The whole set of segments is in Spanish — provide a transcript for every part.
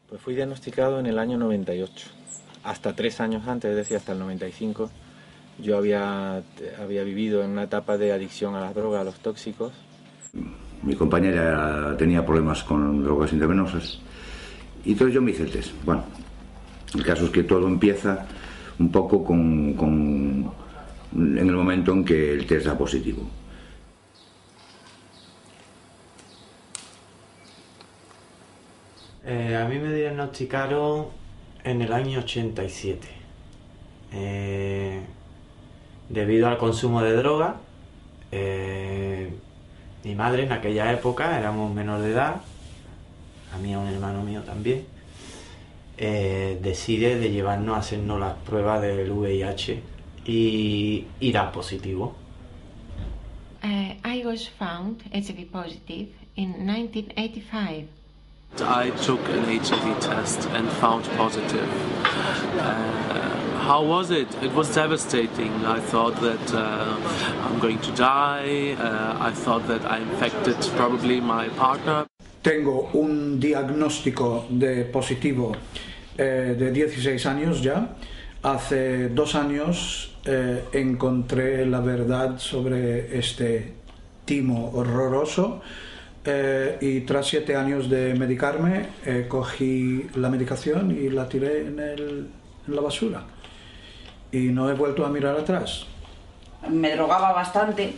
Pues fui diagnosticado en el año 98. Hasta 3 años antes, es decir, hasta el 95, yo había vivido en una etapa de adicción a las drogas, a los tóxicos. Mi compañera tenía problemas con drogas intravenosas y entonces yo me hice el test. Bueno, el caso es que todo empieza un poco en el momento en que el test da positivo. A mí me diagnosticaron en el año 87 debido al consumo de droga. Mi madre en aquella época, éramos menor de edad, a mí y a un hermano mío también, decide de llevarnos a hacernos las pruebas del VIH y da positivo. I was found HIV positive in 1985. I took an HIV test and found positive. How was it? It was devastating. I thought that I'm going to die. I thought that I infected probably my partner. Tengo un diagnóstico de positivo de 16 años ya. Hace 2 años encontré la verdad sobre este timo horroroso. Y tras 7 años de medicarme, cogí la medicación y la tiré en la basura. Y no he vuelto a mirar atrás. Me drogaba bastante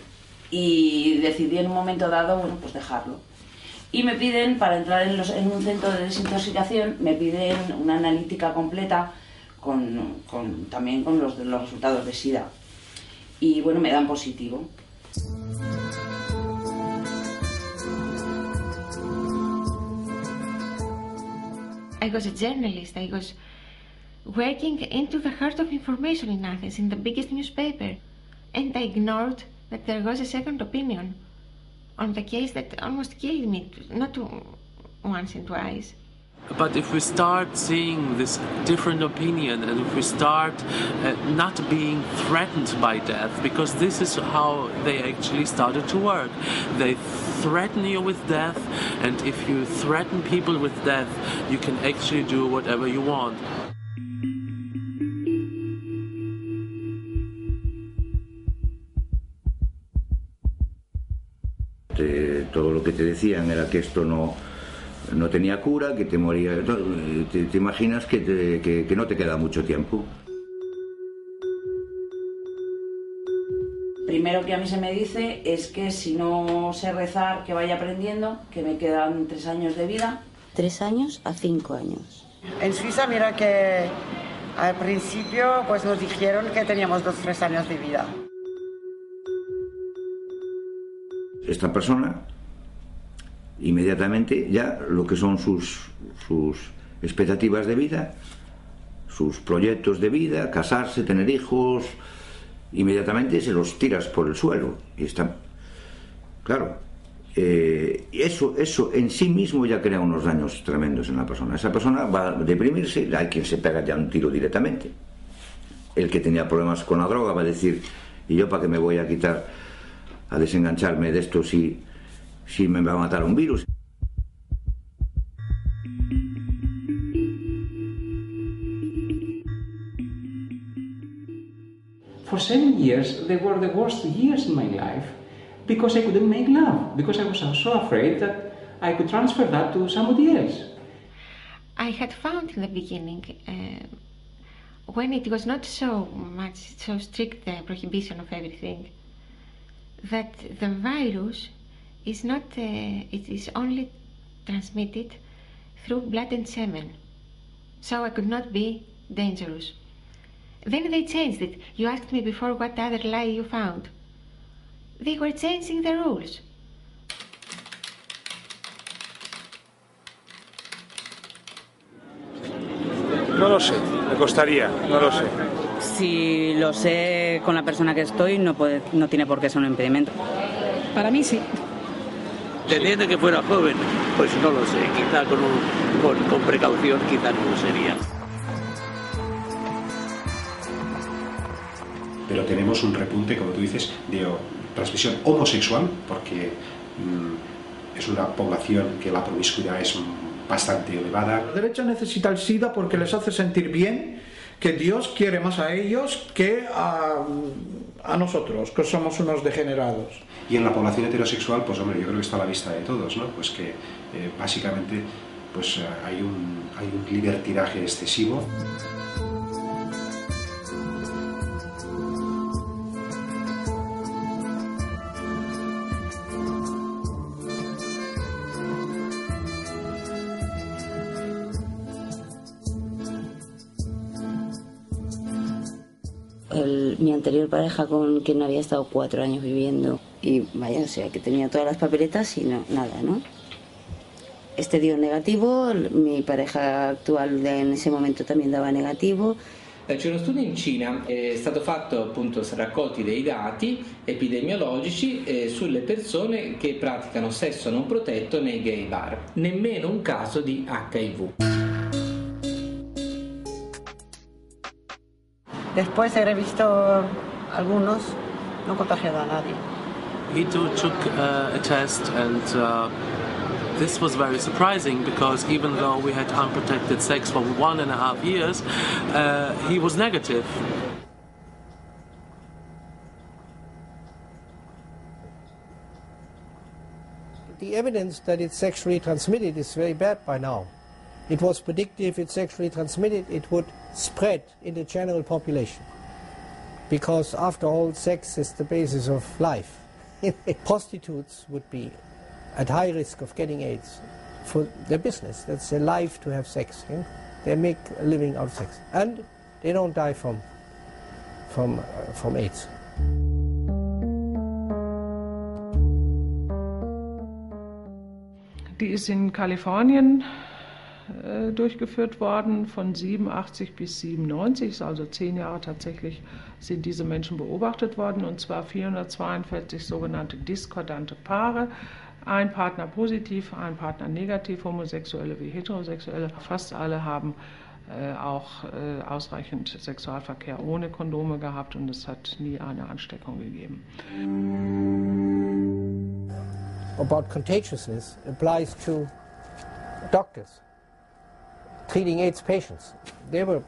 y decidí en un momento dado, bueno, pues dejarlo. Y me piden, para entrar en un centro de desintoxicación, me piden una analítica completa también con los resultados de SIDA. Y bueno, me dan positivo. I was a journalist. I was working into the heart of information in Athens, in the biggest newspaper. And I ignored that there was a second opinion on the case that almost killed me, not once and twice. But if we start seeing this different opinion and if we start not being threatened by death, because this is how they actually started to work. They threaten you with death, and if you threaten people with death, you can actually do whatever you want. Todo lo que te decían era que esto no tenía cura, que te moría. Te imaginas que no te queda mucho tiempo. Primero que a mí se me dice es que si no sé rezar, que vaya aprendiendo, que me quedan 3 años de vida. 3 años a 5 años. En Suiza, mira que al principio pues nos dijeron que teníamos 2 o 3 años de vida. Esta persona, inmediatamente ya lo que son sus expectativas de vida, sus proyectos de vida, casarse, tener hijos, inmediatamente se los tiras por el suelo. Y está, claro, eso en sí mismo ya crea unos daños tremendos en la persona. Esa persona va a deprimirse, hay quien se pega ya un tiro directamente. El que tenía problemas con la droga va a decir, ¿y yo para qué me voy a quitar, a desengancharme de esto si me va a matar un virus? For 7 years, they were the worst years in my life because I couldn't make love, because I was so afraid that I could transfer that to somebody else. I had found in the beginning, when it was not so strict the prohibition of everything, that the virus is not, it is only transmitted through blood and semen. So I could not be dangerous. Then they changed it. You asked me before what other lie you found. They were changing the rules. No lo sé, me costaría, no lo sé. Si lo sé con la persona que estoy, no tiene por qué ser un impedimento. Para mí sí. Teniendo que fuera joven, pues no lo sé, quizá con precaución quizá no lo sería. Pero tenemos un repunte, como tú dices, de transmisión homosexual, porque es una población que la promiscuidad es bastante elevada. La derecha necesita el SIDA porque les hace sentir bien que Dios quiere más a ellos que a nosotros, que somos unos degenerados. Y en la población heterosexual, pues hombre, yo creo que está a la vista de todos, ¿no? Pues que básicamente pues, hay un libertinaje excesivo. Mi anterior pareja, con quien había estado 4 años viviendo, y vaya, o sea, que tenía todas las papeletas y no, nada, ¿no? Este dio negativo, mi pareja actual en ese momento también daba negativo. C'è uno studio in Cina, è stato fatto appunto raccolti dei dati epidemiologici sulle persone che praticano sesso non protetto nei gay bar, nemmeno un caso di HIV. Después he revisto algunos, no contagiado a nadie. He took a test and this was very surprising because even though we had unprotected sex for 1.5 years, he was negative. The evidence that it's sexually transmitted is very bad by now. It was predicted if it's sexually transmitted, it would spread in the general population. Because after all, sex is the basis of life. Prostitutes would be at high risk of getting AIDS for their business. That's their life to have sex. You know? They make a living out of sex. And they don't die from AIDS. Die ist in Kalifornien durchgeführt worden von 87 bis 97, also 10 Jahre tatsächlich sind diese Menschen beobachtet worden, und zwar 442 sogenannte diskordante Paare, ein Partner positiv, ein Partner negativ, Homosexuelle wie Heterosexuelle. Fast alle haben auch ausreichend Sexualverkehr ohne Kondome gehabt und es hat nie eine Ansteckung gegeben. About contagiousness applies to doctors treating AIDS patients. They were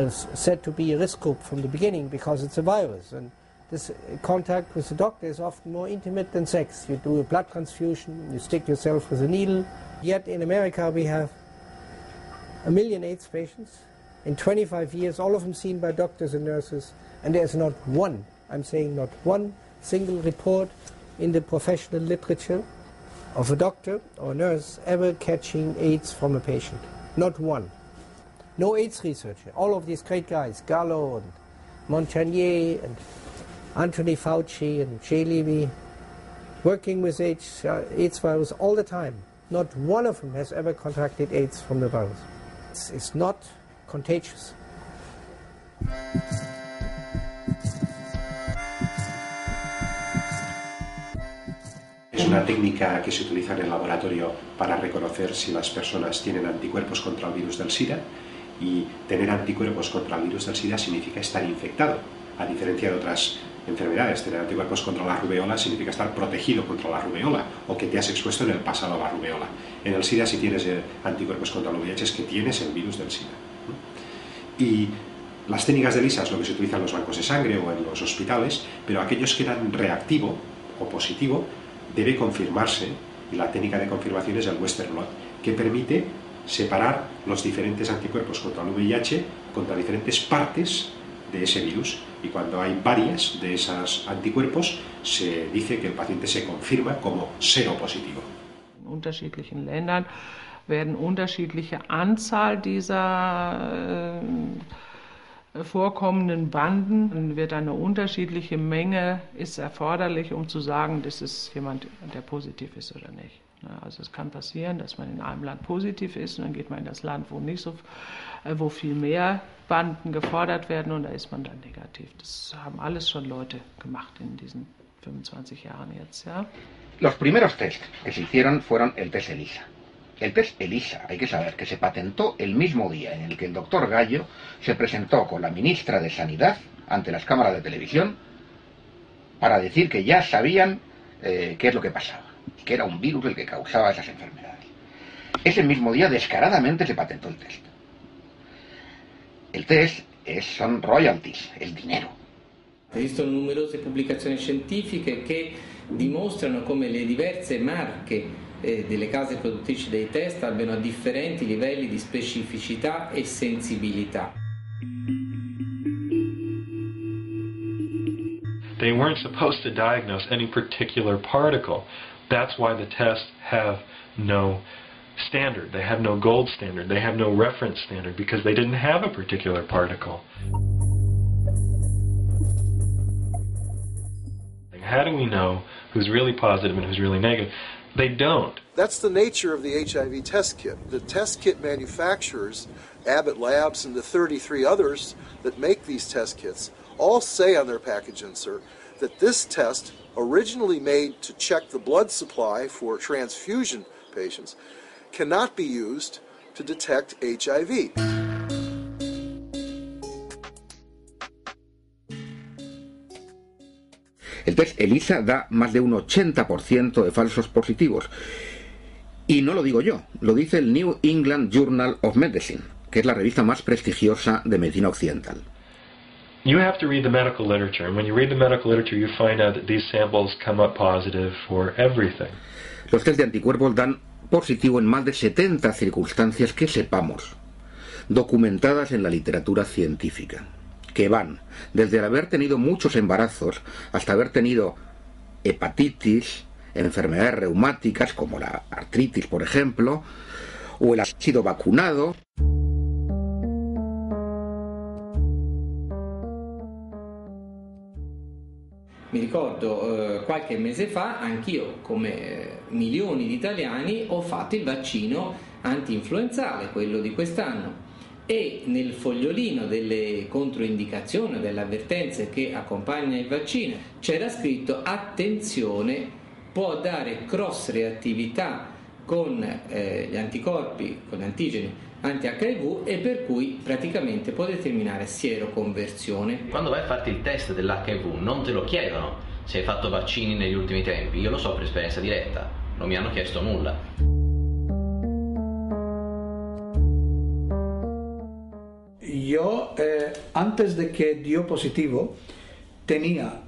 said to be a risk group from the beginning because it's a virus, and this contact with the doctor is often more intimate than sex. You do a blood transfusion, you stick yourself with a needle. Yet in America we have 1 million AIDS patients in 25 years, all of them seen by doctors and nurses, and there's not one, I'm saying not one single report in the professional literature of a doctor or a nurse ever catching AIDS from a patient. Not one. No AIDS researcher. All of these great guys, Gallo and Montagnier and Anthony Fauci and Jay Levy, working with AIDS virus all the time. Not one of them has ever contracted AIDS from the virus. It's not contagious. Es una técnica que se utiliza en el laboratorio para reconocer si las personas tienen anticuerpos contra el virus del SIDA, y tener anticuerpos contra el virus del SIDA significa estar infectado, a diferencia de otras enfermedades. Tener anticuerpos contra la rubeola significa estar protegido contra la rubeola o que te has expuesto en el pasado a la rubeola. En el SIDA, si tienes anticuerpos contra el VIH, es que tienes el virus del SIDA. Y las técnicas de ELISA es lo que se utiliza en los bancos de sangre o en los hospitales, pero aquellos que dan reactivo o positivo debe confirmarse, y la técnica de confirmación es el Western blot, que permite separar los diferentes anticuerpos contra el VIH contra diferentes partes de ese virus, y cuando hay varias de esos anticuerpos se dice que el paciente se confirma como seropositivo. In unterschiedlichen Ländern werden unterschiedliche Anzahl dieser vorkommenden Banden, wird eine unterschiedliche Menge ist erforderlich, um zu sagen, das ist jemand, der positiv ist oder nicht. Also es kann passieren, dass man in einem Land positiv ist und dann geht man in das Land, wo nicht so, wo viel mehr Banden gefordert werden und da ist man dann negativ. Das haben alles schon Leute gemacht in diesen 25 Jahren jetzt, ja. Los primeros test que se hicieron fueron el test ELISA. El test ELISA, hay que saber que se patentó el mismo día en el que el doctor Gallo se presentó con la ministra de Sanidad ante las cámaras de televisión para decir que ya sabían qué es lo que pasaba, que era un virus el que causaba esas enfermedades. Ese mismo día descaradamente se patentó el test. El test son royalties, el dinero. Esistono numerose pubblicazioni scientifiche che dimostrano come le diverse marche delle case produttrici dei test abbiano differenti livelli di specificità e sensibilità. They weren't supposed to diagnose any particular particle. That's why the tests have no standard. They have no gold standard. They have no reference standard because they didn't have a particular particle. How do we know who's really positive and who's really negative? They don't. That's the nature of the HIV test kit. The test kit manufacturers, Abbott Labs and the 33 others that make these test kits, all say on their package insert that this test, originally made to check the blood supply for transfusion patients, cannot be used to detect HIV. El test ELISA da más de un 80% de falsos positivos. Y no lo digo yo, lo dice el New England Journal of Medicine, que es la revista más prestigiosa de medicina occidental. You have to read the medical literature, and when you read the medical literature you find out that these samples come up positive for everything. Los test de anticuerpos dan positivo en más de 70 circunstancias que sepamos, documentadas en la literatura científica, que van desde el haber tenido muchos embarazos hasta haber tenido hepatitis, enfermedades reumáticas como la artritis, por ejemplo, o el haber sido vacunado. Mi ricordo qualche mese fa anch'io, come milioni di italiani, ho fatto il vaccino anti-influenzale, quello di quest'anno, e nel fogliolino delle controindicazioni, delle avvertenze che accompagna il vaccino c'era scritto: attenzione, può dare cross reattività con gli anticorpi, con gli antigeni anti-HIV e per cui praticamente può determinare sieroconversione. Quando vai a farti il test dell'HIV non te lo chiedono se hai fatto vaccini negli ultimi tempi, io lo so per esperienza diretta, non mi hanno chiesto nulla. Yo, antes de que dio positivo, tenía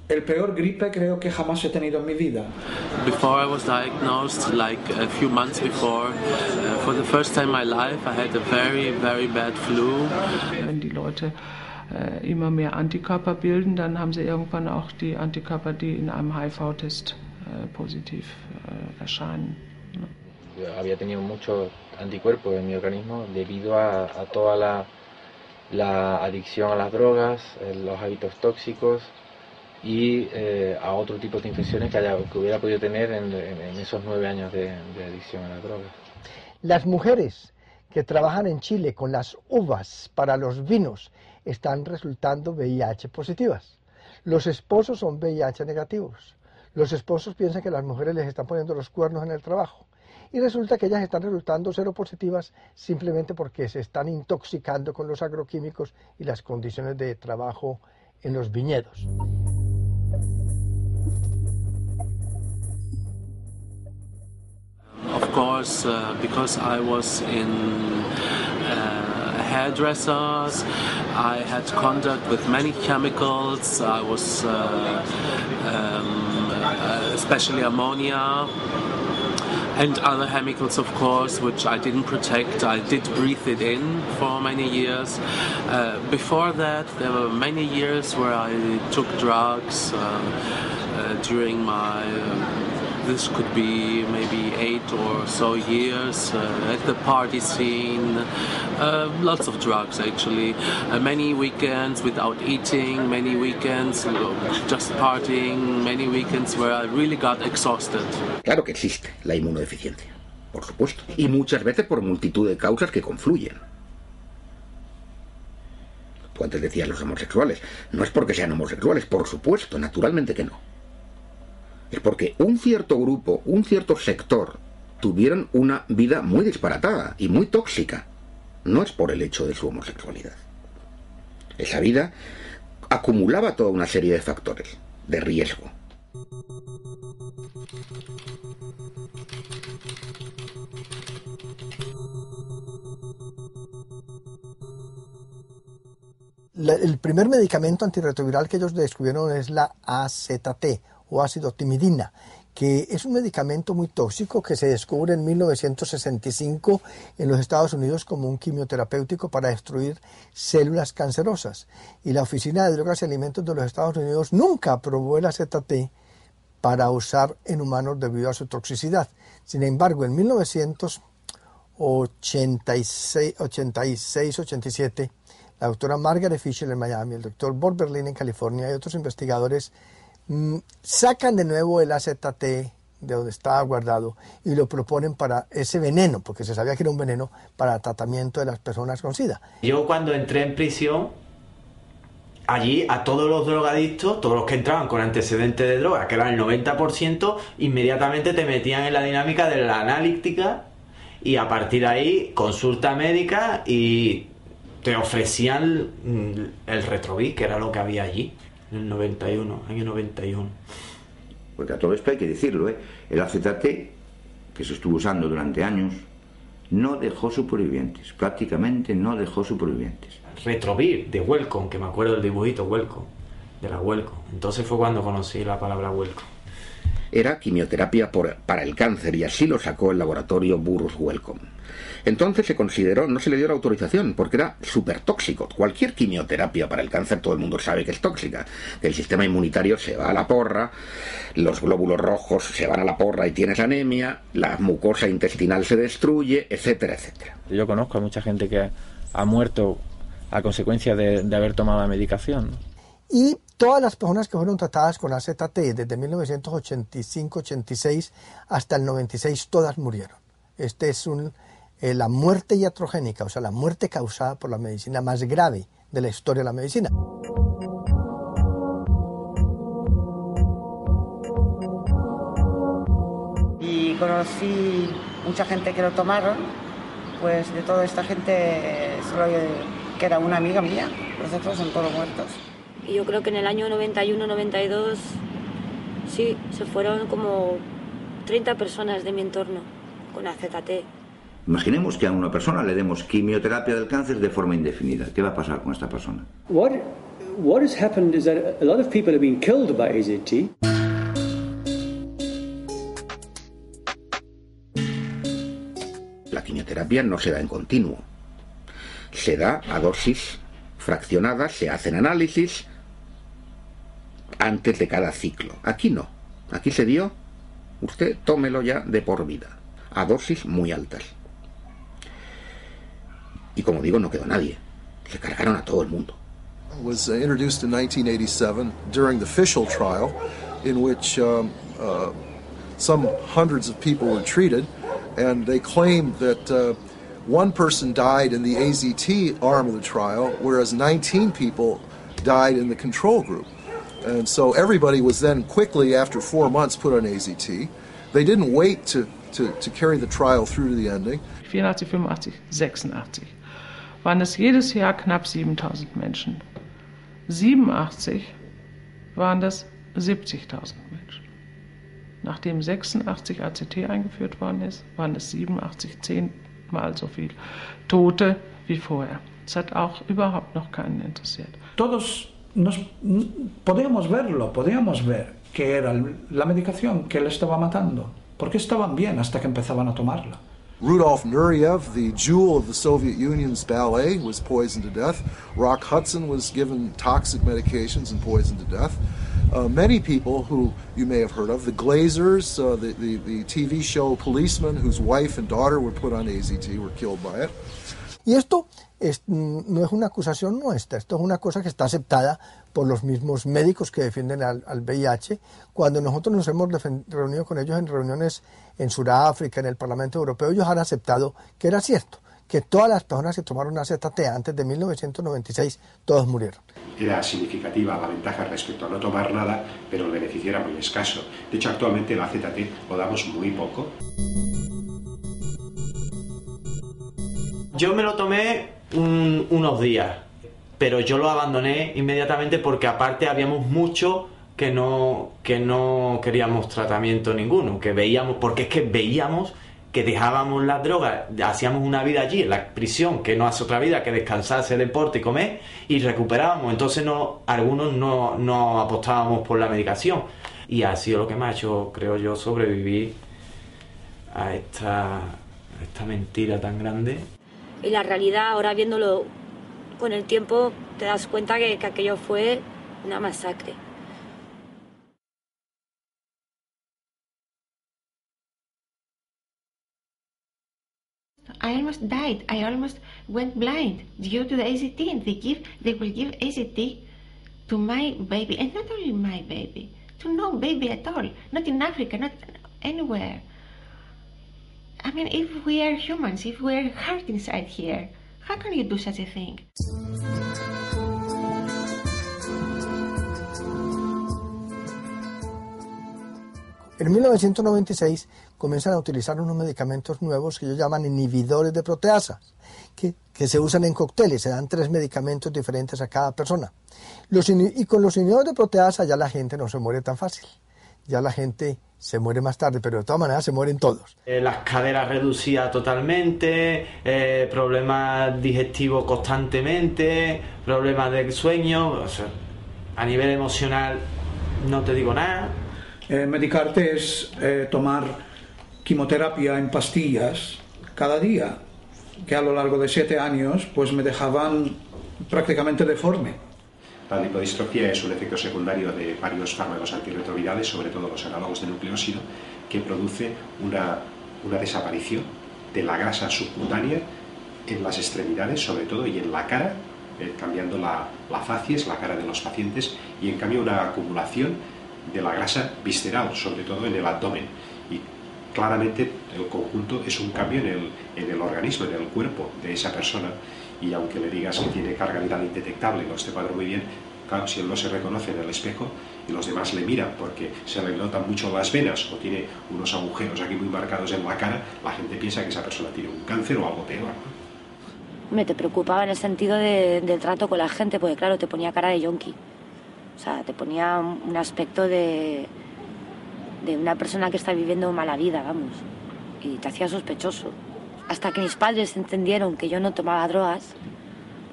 el peor gripe creo que jamás he tenido en mi vida. Before I was diagnosed, like a few months before, for the first time in my life, I had a very, very bad flu. Wenn die Leute immer mehr Antikörper bilden, dann haben sie irgendwann auch die Antikörper, die in einem HIV-Test positiv erscheinen. Yo había tenido muchos anticuerpos en mi organismo debido a toda la adicción a las drogas, los hábitos tóxicos y a otro tipo de infecciones que hubiera podido tener en esos 9 años de adicción a las drogas. Las mujeres que trabajan en Chile con las uvas para los vinos están resultando VIH positivas. Los esposos son VIH negativos. Los esposos piensan que las mujeres les están poniendo los cuernos en el trabajo. Y resulta que ellas están resultando seropositivas simplemente porque se están intoxicando con los agroquímicos y las condiciones de trabajo en los viñedos. Of course, because I was in hairdressers, I had contact with many chemicals. I was especially ammonia and other chemicals, of course, which I didn't protect. I did breathe it in for many years. Before that, there were many years where I took drugs during my this could be maybe 8 or so years at the party scene. Lots of drugs actually. Many weekends without eating, many weekends just partying, many weekends where I really got exhausted. Claro que existe la inmunodeficiencia, por supuesto, y muchas veces por multitud de causas que confluyen. Tú antes decías los homosexuales. No es porque sean homosexuales, por supuesto, naturalmente que no. Es porque un cierto grupo, un cierto sector, tuvieron una vida muy disparatada y muy tóxica. No es por el hecho de su homosexualidad. Esa vida acumulaba toda una serie de factores de riesgo. El primer medicamento antirretroviral que ellos descubrieron es la AZT o ácido timidina, que es un medicamento muy tóxico que se descubre en 1965 en los Estados Unidos como un quimioterapéutico para destruir células cancerosas. Y la Oficina de Drogas y Alimentos de los Estados Unidos nunca aprobó el AZT para usar en humanos debido a su toxicidad. Sin embargo, en 1986-87, la doctora Margaret Fisher en Miami, el doctor Bob Berlin en California y otros investigadores sacan de nuevo el AZT de donde estaba guardado y lo proponen para ese veneno, porque se sabía que era un veneno para el tratamiento de las personas con SIDA. Yo cuando entré en prisión, allí a todos los drogadictos, todos los que entraban con antecedentes de droga, que eran el 90%, inmediatamente te metían en la dinámica de la analítica y a partir de ahí consulta médica y te ofrecían el Retrovic, que era lo que había allí, en el 91, año 91. Porque a todo esto hay que decirlo, el AZT, que se estuvo usando durante años, no dejó supervivientes, prácticamente no dejó supervivientes. Retrovic, de Welcome, que me acuerdo del dibujito Welcome, de la Welcome. Entonces fue cuando conocí la palabra Welcome. Era quimioterapia para el cáncer y así lo sacó el laboratorio Burroughs Wellcome. Entonces se consideró, no se le dio la autorización porque era súper tóxico. Cualquier quimioterapia para el cáncer todo el mundo sabe que es tóxica, que el sistema inmunitario se va a la porra, los glóbulos rojos se van a la porra y tienes anemia, la mucosa intestinal se destruye, etcétera, etcétera. Yo conozco a mucha gente que ha muerto a consecuencia de haber tomado la medicación, ¿no? Y todas las personas que fueron tratadas con AZT desde 1985-86 hasta el 96, todas murieron. Este es la muerte iatrogénica, o sea, la muerte causada por la medicina más grave de la historia de la medicina. Y conocí mucha gente que lo tomaron, pues de toda esta gente, solo que era una amiga mía, los otros son todos muertos. Y yo creo que en el año 91-92, sí, se fueron como 30 personas de mi entorno con AZT. Imaginemos que a una persona le demos quimioterapia del cáncer de forma indefinida. ¿Qué va a pasar con esta persona? What has happened is that a lot of people have been killed by AZT. La quimioterapia no se da en continuo. Se da a dosis fraccionadas, se hacen análisis antes de cada ciclo. Aquí no. Aquí se dio, usted tómelo ya de por vida, a dosis muy altas. Y como digo, no quedó nadie. Se cargaron a todo el mundo. Was introduced in 1987 during the Fischl trial, in which some hundreds of people were treated, and they claimed that one person died in the AZT arm of the trial, whereas 19 people died in the control group. And so everybody was then quickly, after 4 months, put on AZT. They didn't wait to carry the trial through to the ending. 84, 85, 86 waren es jedes Jahr knapp 7.000 Menschen. 87 waren das 70.000 Menschen. Nachdem 86 AZT eingeführt worden ist, waren es 87, 10-mal so viel Tote wie vorher. Es hat auch überhaupt noch keinen interessiert. Todos podíamos ver que era la medicación que le estaba matando, porque estaban bien hasta que empezaban a tomarla. Rudolf Nureyev, the jewel of the Soviet Union's ballet, was poisoned to death. Rock Hudson was given toxic medications and poisoned to death. many people who you may have heard of, the Glazers, the TV show policemen whose wife and daughter were put on AZT, were killed by it. Y esto no es una acusación nuestra, esto es una cosa que está aceptada por los mismos médicos que defienden al VIH. Cuando nosotros nos hemos reunido con ellos en reuniones en Sudáfrica, en el Parlamento Europeo, ellos han aceptado que era cierto, que todas las personas que tomaron AZT antes de 1996, todos murieron. Era significativa la ventaja respecto a no tomar nada, pero el beneficio era muy escaso. De hecho, actualmente el AZT lo damos muy poco. Yo me lo tomé unos días, pero yo lo abandoné inmediatamente porque aparte habíamos muchos que no queríamos tratamiento ninguno, porque es que veíamos que dejábamos las drogas, hacíamos una vida allí en la prisión, que no hace otra vida que descansar, hacer deporte y comer, y recuperábamos. Entonces algunos no apostábamos por la medicación, y ha sido lo que me ha hecho, creo yo, sobrevivir a esta mentira tan grande. Y la realidad, ahora viéndolo con el tiempo, te das cuenta que aquello fue una masacre. I almost died. I almost went blind due to the AZT, and they will give AZT to my baby, and not only my baby, to no baby at all, not in Africa, not anywhere. I mean, if we are humans, if we are hurt inside here, how can you do such a thing? En 1996 comienzan a utilizar unos medicamentos nuevos que ellos llaman inhibidores de proteasas, que se usan en cócteles, se dan 3 medicamentos diferentes a cada persona. Y con los inhibidores de proteasa ya la gente no se muere tan fácil, ya la gente se muere más tarde, pero de todas maneras se mueren todos. Las caderas reducidas totalmente, problemas digestivos constantemente, problemas del sueño, o sea, a nivel emocional no te digo nada. Medicarte es tomar quimioterapia en pastillas cada día, que a lo largo de 7 años pues me dejaban prácticamente deforme. La lipodistrofia es un efecto secundario de varios fármacos antirretrovirales, sobre todo los análogos de nucleósido, que produce una desaparición de la grasa subcutánea en las extremidades, sobre todo, y en la cara, cambiando la facies, la cara de los pacientes, y en cambio una acumulación de la grasa visceral, sobre todo en el abdomen. Y claramente el conjunto es un cambio en el organismo, en el cuerpo de esa persona, y aunque le digas que tiene carga viral indetectable y no esté cuadro muy bien, claro, si él no se reconoce en el espejo y los demás le miran porque se le notan mucho las venas o tiene unos agujeros aquí muy marcados en la cara, la gente piensa que esa persona tiene un cáncer o algo peor, ¿no? Te preocupaba en el sentido del trato con la gente, porque claro, te ponía cara de yonki. O sea, te ponía un aspecto de una persona que está viviendo mala vida, vamos. Y te hacía sospechoso. Hasta que mis padres entendieron que yo no tomaba drogas,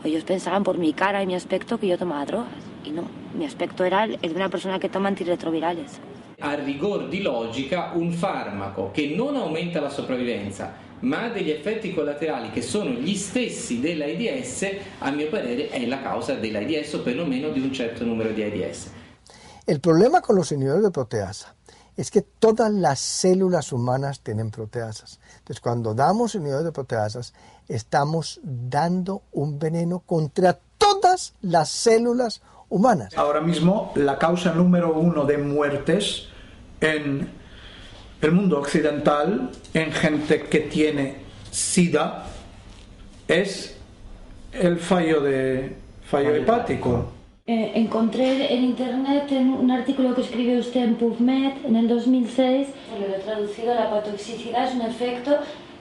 ellos pensaban por mi cara y mi aspecto que yo tomaba drogas. Y no, mi aspecto era el de una persona que toma antirretrovirales. A rigor di logica, un farmaco che non aumenta la sopravvivenza, ma ha degli effetti collaterali che sono gli stessi dell'AIDS, a mio parere è la causa dell'AIDS o perlomeno di un certo numero di AIDS. El problema con los inhibidores de proteasa es que todas las células humanas tienen proteasas. Entonces, cuando damos inhibidores de proteasas, estamos dando un veneno contra todas las células humanas. Ahora mismo, la causa número 1 de muertes en el mundo occidental, en gente que tiene SIDA, es el fallo hepático. Encontré en internet un artículo que escribió usted en PubMed en el 2006. Lo he traducido: la patoxicidad es un efecto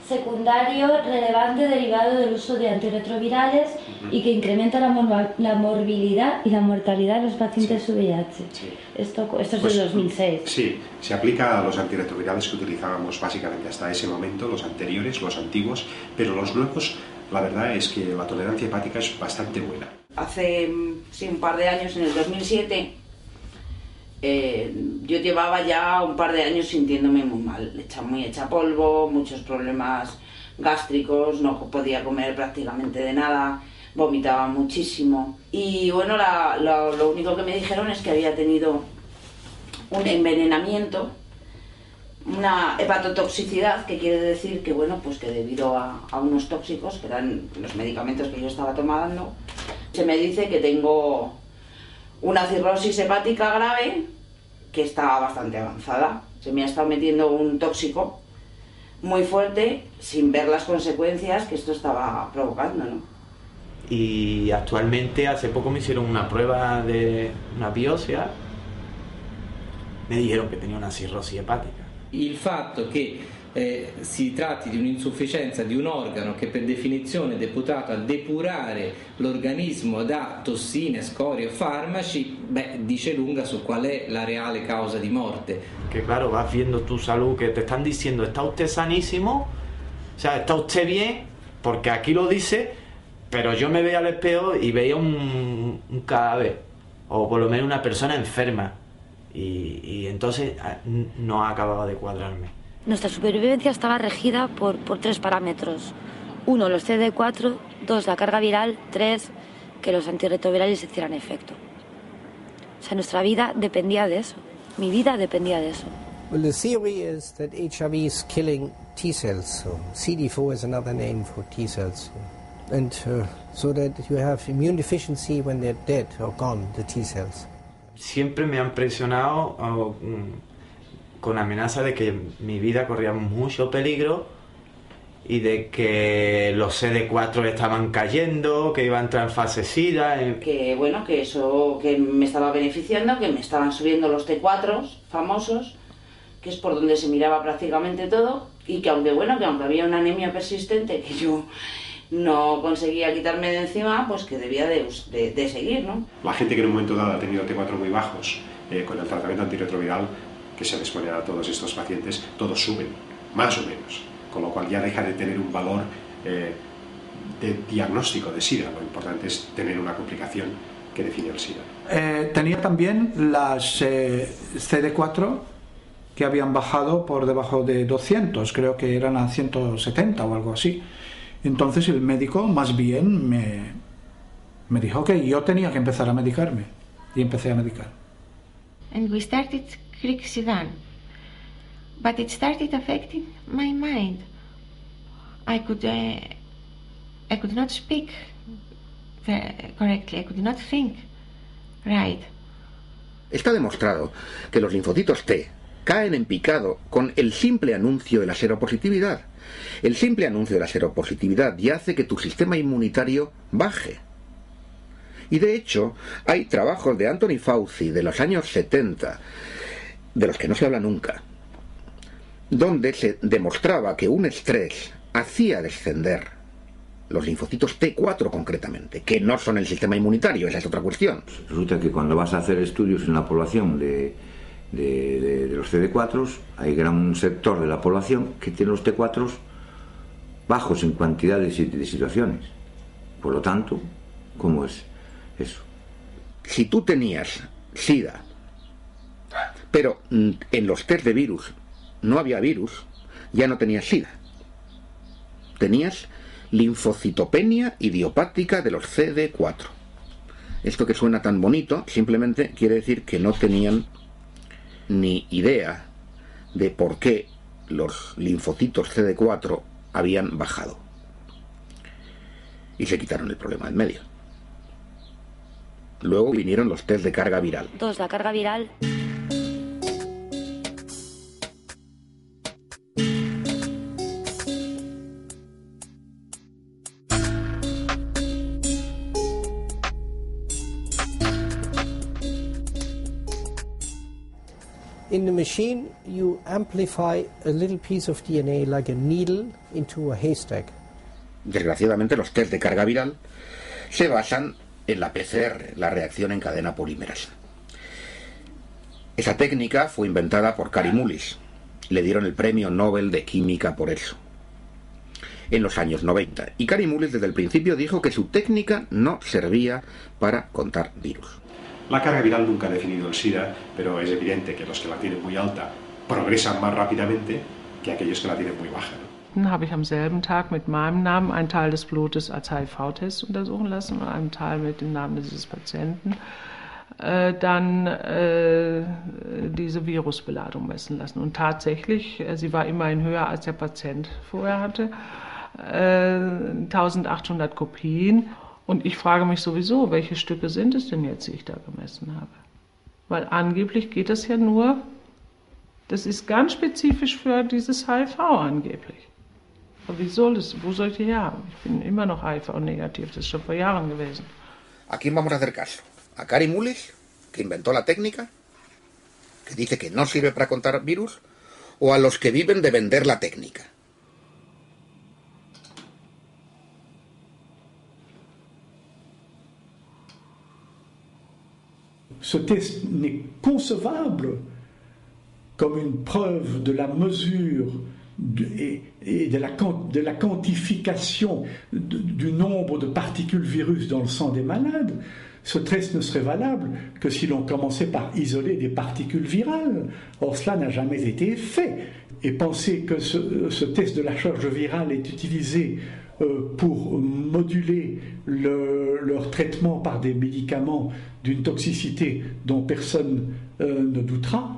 secundario relevante derivado del uso de antirretrovirales y que incrementa la morbilidad y la mortalidad de los pacientes VIH. Sí. Esto es del 2006. Sí, se aplica a los antirretrovirales que utilizábamos básicamente hasta ese momento, los anteriores, los antiguos, pero los nuevos, la verdad es que la tolerancia hepática es bastante buena. Hace un par de años, en el 2007, yo llevaba ya un par de años sintiéndome muy mal, muy hecha polvo, muchos problemas gástricos, no podía comer prácticamente de nada, vomitaba muchísimo. Y bueno, lo único que me dijeron es que había tenido un envenenamiento, una hepatotoxicidad, que quiere decir que, bueno, pues que debido a unos tóxicos, que eran los medicamentos que yo estaba tomando, se me dice que tengo una cirrosis hepática grave que está bastante avanzada. Se me ha estado metiendo un tóxico muy fuerte sin ver las consecuencias que esto estaba provocando, ¿no? Y actualmente, hace poco me hicieron una prueba de una biopsia, me dijeron que tenía una cirrosis hepática. Il fatto che si tratti di un'insufficienza di un organo che per definizione è deputato a depurare l'organismo da tossine, scorie o farmaci, dice lunga su qual è la reale causa di morte. Que claro, vas viendo tu salud, que te están diciendo, está usted sanísimo, o sea, está usted bien, porque aquí lo dice, pero yo me veía al espejo y veía un cadáver, o por lo menos una persona enferma, y entonces no ha acabado de cuadrarme. Nuestra supervivencia estaba regida por 3 parámetros. 1, los CD4, 2, la carga viral, 3, que los antirretrovirales hicieran efecto. O sea, nuestra vida dependía de eso. Mi vida dependía de eso. Well, the theory is that HIV is killing T cells. So CD4 is another name for T cells. And so that you have immune deficiency when they're dead or gone, the T cells. Siempre me han presionado con amenaza de que mi vida corría mucho peligro y de que los CD4 estaban cayendo, que iba a entrar en fase SIDA. Que bueno, que eso que me estaba beneficiando, que me estaban subiendo los T4 famosos, que es por donde se miraba prácticamente todo, y que aunque había una anemia persistente que yo no conseguía quitarme de encima, pues que debía de seguir, ¿no? La gente que en un momento dado ha tenido T4 muy bajos, con el tratamiento antirretroviral que se les pone a todos estos pacientes, todos suben, más o menos, con lo cual ya deja de tener un valor de diagnóstico de SIDA. Lo importante es tener una complicación que define el SIDA. Tenía también las CD4 que habían bajado por debajo de 200, creo que eran a 170 o algo así. Entonces el médico más bien me dijo que yo tenía que empezar a medicarme, y empecé a medicar. And we started Crixidan, but it started affecting my mind. I could not speak correctly, I could not think right. Está demostrado que los linfocitos T caen en picado con el simple anuncio de la seropositividad. El simple anuncio de la seropositividad ya hace que tu sistema inmunitario baje. Y de hecho, hay trabajos de Anthony Fauci de los años 70, de los que no se habla nunca, donde se demostraba que un estrés hacía descender los linfocitos T4 concretamente, que no son el sistema inmunitario, esa es otra cuestión. Resulta que cuando vas a hacer estudios en la población de los CD4, hay gran sector de la población que tiene los T4 bajos en cantidad de situaciones. Por lo tanto, ¿cómo es eso? Si tú tenías SIDA, pero en los test de virus no había virus, ya no tenías SIDA. Tenías linfocitopenia idiopática de los CD4. Esto que suena tan bonito simplemente quiere decir que no tenían ni idea de por qué los linfocitos CD4 habían bajado. Y se quitaron el problema en medio. Luego vinieron los test de carga viral. 2, la carga viral. In the machine, you amplify a little piece of DNA like a needle into a haystack. Desgraciadamente, los test de carga viral se basan en la PCR, la reacción en cadena polimerasa. Esa técnica fue inventada por Kary Mullis. Le dieron el premio Nobel de Química por eso, en los años 90. Y Kary Mullis desde el principio dijo que su técnica no servía para contar virus. La carga viral nunca ha definido el SIDA, pero es evidente que los que la tienen muy alta progresan más rápidamente que aquellos que la tienen muy baja, ¿no? Dann habe ich am selben Tag mit meinem Namen einen Teil des Blutes als HIV-Test untersuchen lassen und einen Teil mit dem Namen dieses Patienten. dann diese Virusbeladung messen lassen. Und tatsächlich, sie war immerhin höher als der Patient vorher hatte, 1800 Kopien. Und ich frage mich sowieso, welche Stücke sind es denn jetzt, die ich da gemessen habe? Weil angeblich geht das ja nur, das ist ganz spezifisch für dieses HIV angeblich. Aber wo soll ich die herhaben? Ich bin immer noch HIV-negativ, das ist schon vor Jahren gewesen. ¿A quién vamos a hacer caso? ¿A Kary Mullis, que inventó la técnica, que dice que no sirve para contar virus, o a los que viven de vender la técnica? Ce test n'est concevable comme une preuve de la mesure et de la quantification du nombre de particules virus dans le sang des malades. Ce test ne serait valable que si l'on commençait par isoler des particules virales. Or, cela n'a jamais été fait. Et penser que ce test de la charge virale est utilisé pour moduler leur traitement par des médicaments d'une toxicité dont personne ne doutera,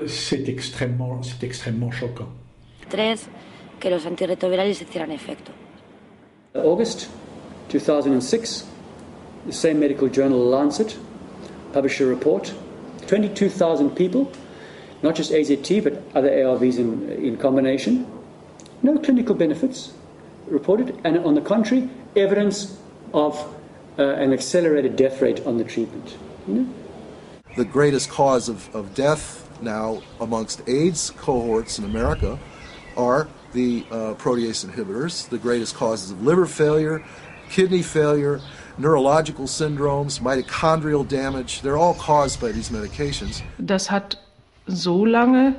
c'est extrêmement choquant. 3, que los antirretrovirales hicieran efecto. August 2006, the same medical journal Lancet published a report. 22,000 people, not just AZT but other ARVs in combination, no clinical benefits reported, and on the contrary, evidence of an accelerated death rate on the treatment. You know? The greatest cause of death now amongst AIDS cohorts in America are the protease inhibitors. The greatest causes of liver failure, kidney failure, neurological syndromes, mitochondrial damage, they're all caused by these medications. Das hat so lange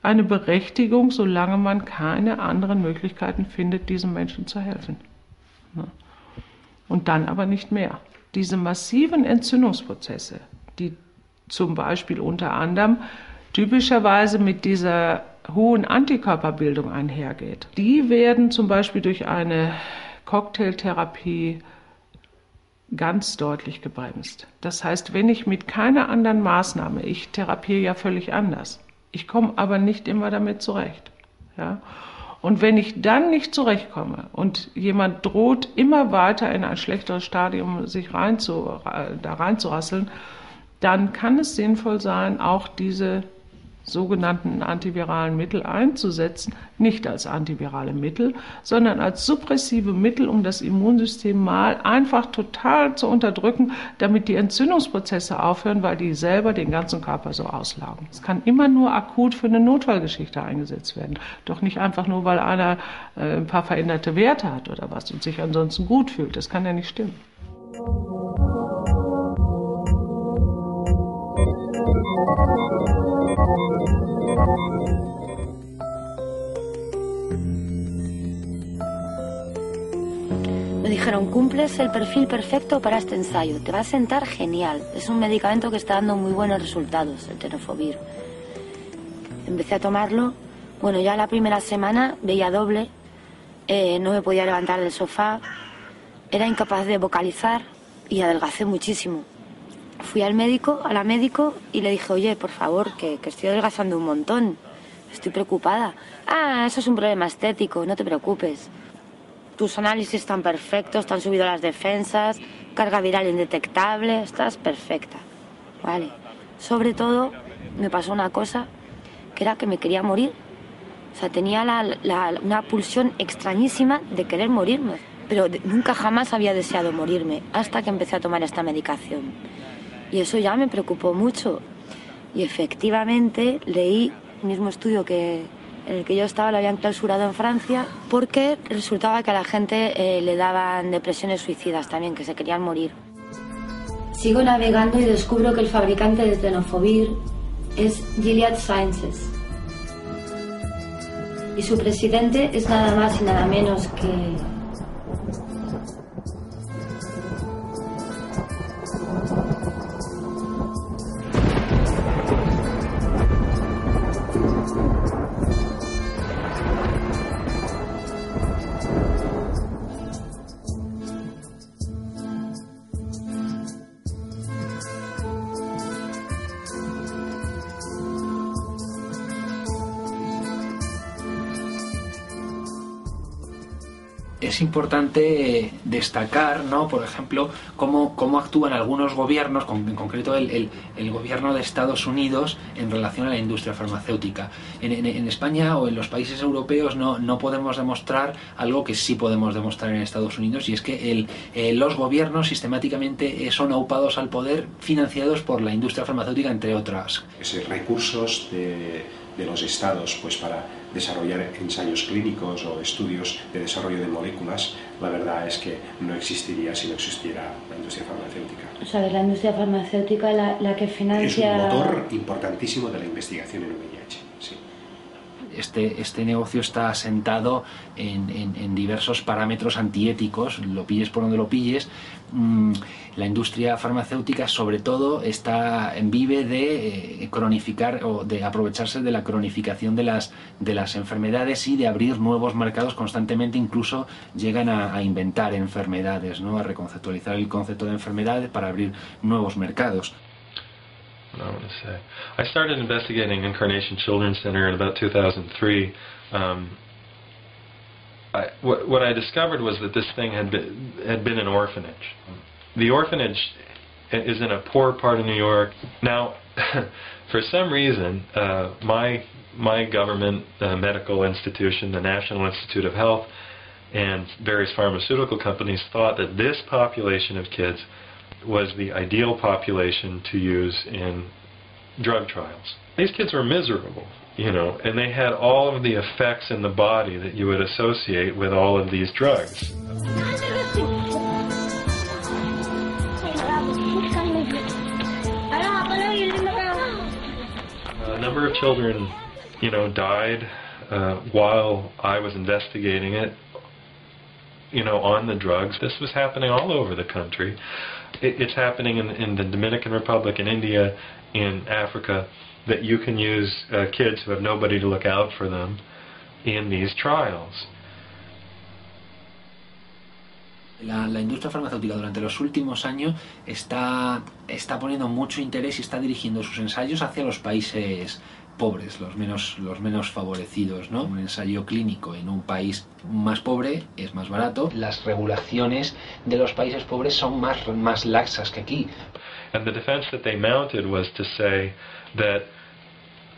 eine Berechtigung, solange man keine anderen Möglichkeiten findet, diesen Menschen zu helfen. Und dann aber nicht mehr. Diese massiven Entzündungsprozesse, die zum Beispiel unter anderem typischerweise mit dieser hohen Antikörperbildung einhergeht, die werden zum Beispiel durch eine Cocktailtherapie ganz deutlich gebremst. Das heißt, wenn ich mit keiner anderen Maßnahme, ich therapiere ja völlig anders, ich komme aber nicht immer damit zurecht. Ja? Und wenn ich dann nicht zurechtkomme und jemand droht immer weiter in ein schlechteres Stadium sich reinzurasseln, dann kann es sinnvoll sein, auch diese sogenannten antiviralen Mittel einzusetzen, nicht als antivirale Mittel, sondern als suppressive Mittel, um das Immunsystem mal einfach total zu unterdrücken, damit die Entzündungsprozesse aufhören, weil die selber den ganzen Körper so auslaugen. Es kann immer nur akut für eine Notfallgeschichte eingesetzt werden, doch nicht einfach nur, weil einer ein paar veränderte Werte hat oder was und sich ansonsten gut fühlt. Das kann ja nicht stimmen. Me dijeron, cumples el perfil perfecto para este ensayo, te va a sentar genial. Es un medicamento que está dando muy buenos resultados, el tenofovir. Empecé a tomarlo, bueno, ya la primera semana veía doble, no me podía levantar del sofá, era incapaz de vocalizar y adelgacé muchísimo. Fui al médico, a la médico, y le dije, oye, por favor, que estoy adelgazando un montón, estoy preocupada. Ah, eso es un problema estético, no te preocupes. Tus análisis están perfectos, te han subido las defensas, carga viral indetectable, estás perfecta. Vale. Sobre todo, me pasó una cosa, que era que me quería morir. O sea, tenía una pulsión extrañísima de querer morirme. Pero nunca jamás había deseado morirme, hasta que empecé a tomar esta medicación. Y eso ya me preocupó mucho. Y efectivamente leí el mismo estudio en el que yo estaba, lo habían clausurado en Francia, porque resultaba que a la gente le daban depresiones suicidas también, que se querían morir. Sigo navegando y descubro que el fabricante de tenofovir es Gilead Sciences. Y su presidente es nada más y nada menos que... es importante destacar, ¿no?, por ejemplo, cómo actúan algunos gobiernos, en concreto el gobierno de Estados Unidos, en relación a la industria farmacéutica. En España o en los países europeos no podemos demostrar algo que sí podemos demostrar en Estados Unidos, y es que los gobiernos sistemáticamente son aupados al poder, financiados por la industria farmacéutica, entre otras. Recursos de los estados pues para desarrollar ensayos clínicos o estudios de desarrollo de moléculas, la verdad es que no existiría si no existiera la industria farmacéutica. O sea, es la industria farmacéutica la que financia... Es un motor importantísimo de la investigación en VIH, sí. Este negocio está asentado en diversos parámetros antiéticos, lo pilles por donde lo pilles. La industria farmacéutica, sobre todo, vive de cronificar o de aprovecharse de la cronificación de las enfermedades y de abrir nuevos mercados constantemente. Incluso llegan a inventar enfermedades, ¿no?, a reconceptualizar el concepto de enfermedades para abrir nuevos mercados. What I want to say. I started investigating Incarnation Children's Center in about 2003. What I discovered was that this thing had been an orphanage. The orphanage is in a poor part of New York. Now, for some reason, my government medical institution, the National Institute of Health, and various pharmaceutical companies thought that this population of kids was the ideal population to use in drug trials. These kids were miserable, and they had all of the effects in the body that you would associate with all of these drugs. A number of children, died while I was investigating it, on the drugs. This was happening all over the country. It's happening in the Dominican Republic, in India, in Africa, that you can use kids who have nobody to look out for them in these trials. La industria farmacéutica durante los últimos años está poniendo mucho interés y está dirigiendo sus ensayos hacia los países pobres, los menos favorecidos, ¿no? Un ensayo clínico en un país más pobre es más barato. Las regulaciones de los países pobres son más laxas que aquí. And the defense that they mounted was to say that,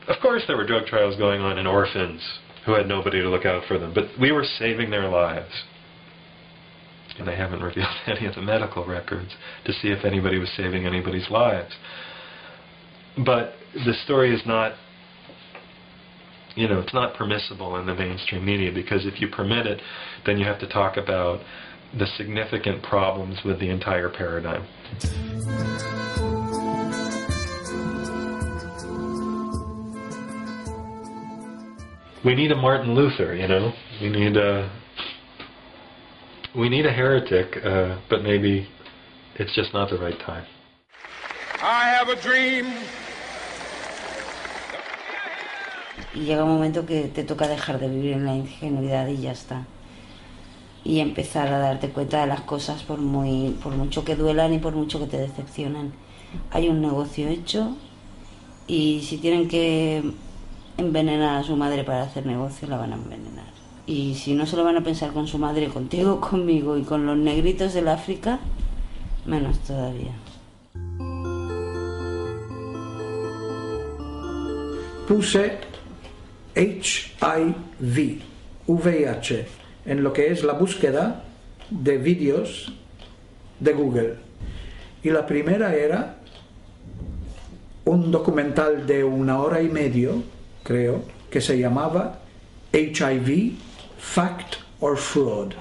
of course there were drug trials going on in orphans who had nobody to look out for them, but we were saving their lives. And they haven't revealed any of the medical records to see if anybody was saving anybody's lives. But the story is not, it's not permissible in the mainstream media, because if you permit it, then you have to talk about the significant problems with the entire paradigm. We need a Martin Luther, we need a heretic, but maybe it's just not the right time. I have a dream. Y llega un momento que te toca dejar de vivir en la ingenuidad y ya está. Y empezar a darte cuenta de las cosas por mucho que duelan y por mucho que te decepcionan. Hay un negocio hecho y si tienen que envenenar a su madre para hacer negocio, la van a envenenar. Y si no se lo van a pensar con su madre, contigo, conmigo y con los negritos del África, menos todavía. Puse HIV, VIH, en lo que es la búsqueda de vídeos de Google. Y la primera era un documental de 1 hora y medio, creo, que se llamaba HIV, Fact or Fraud.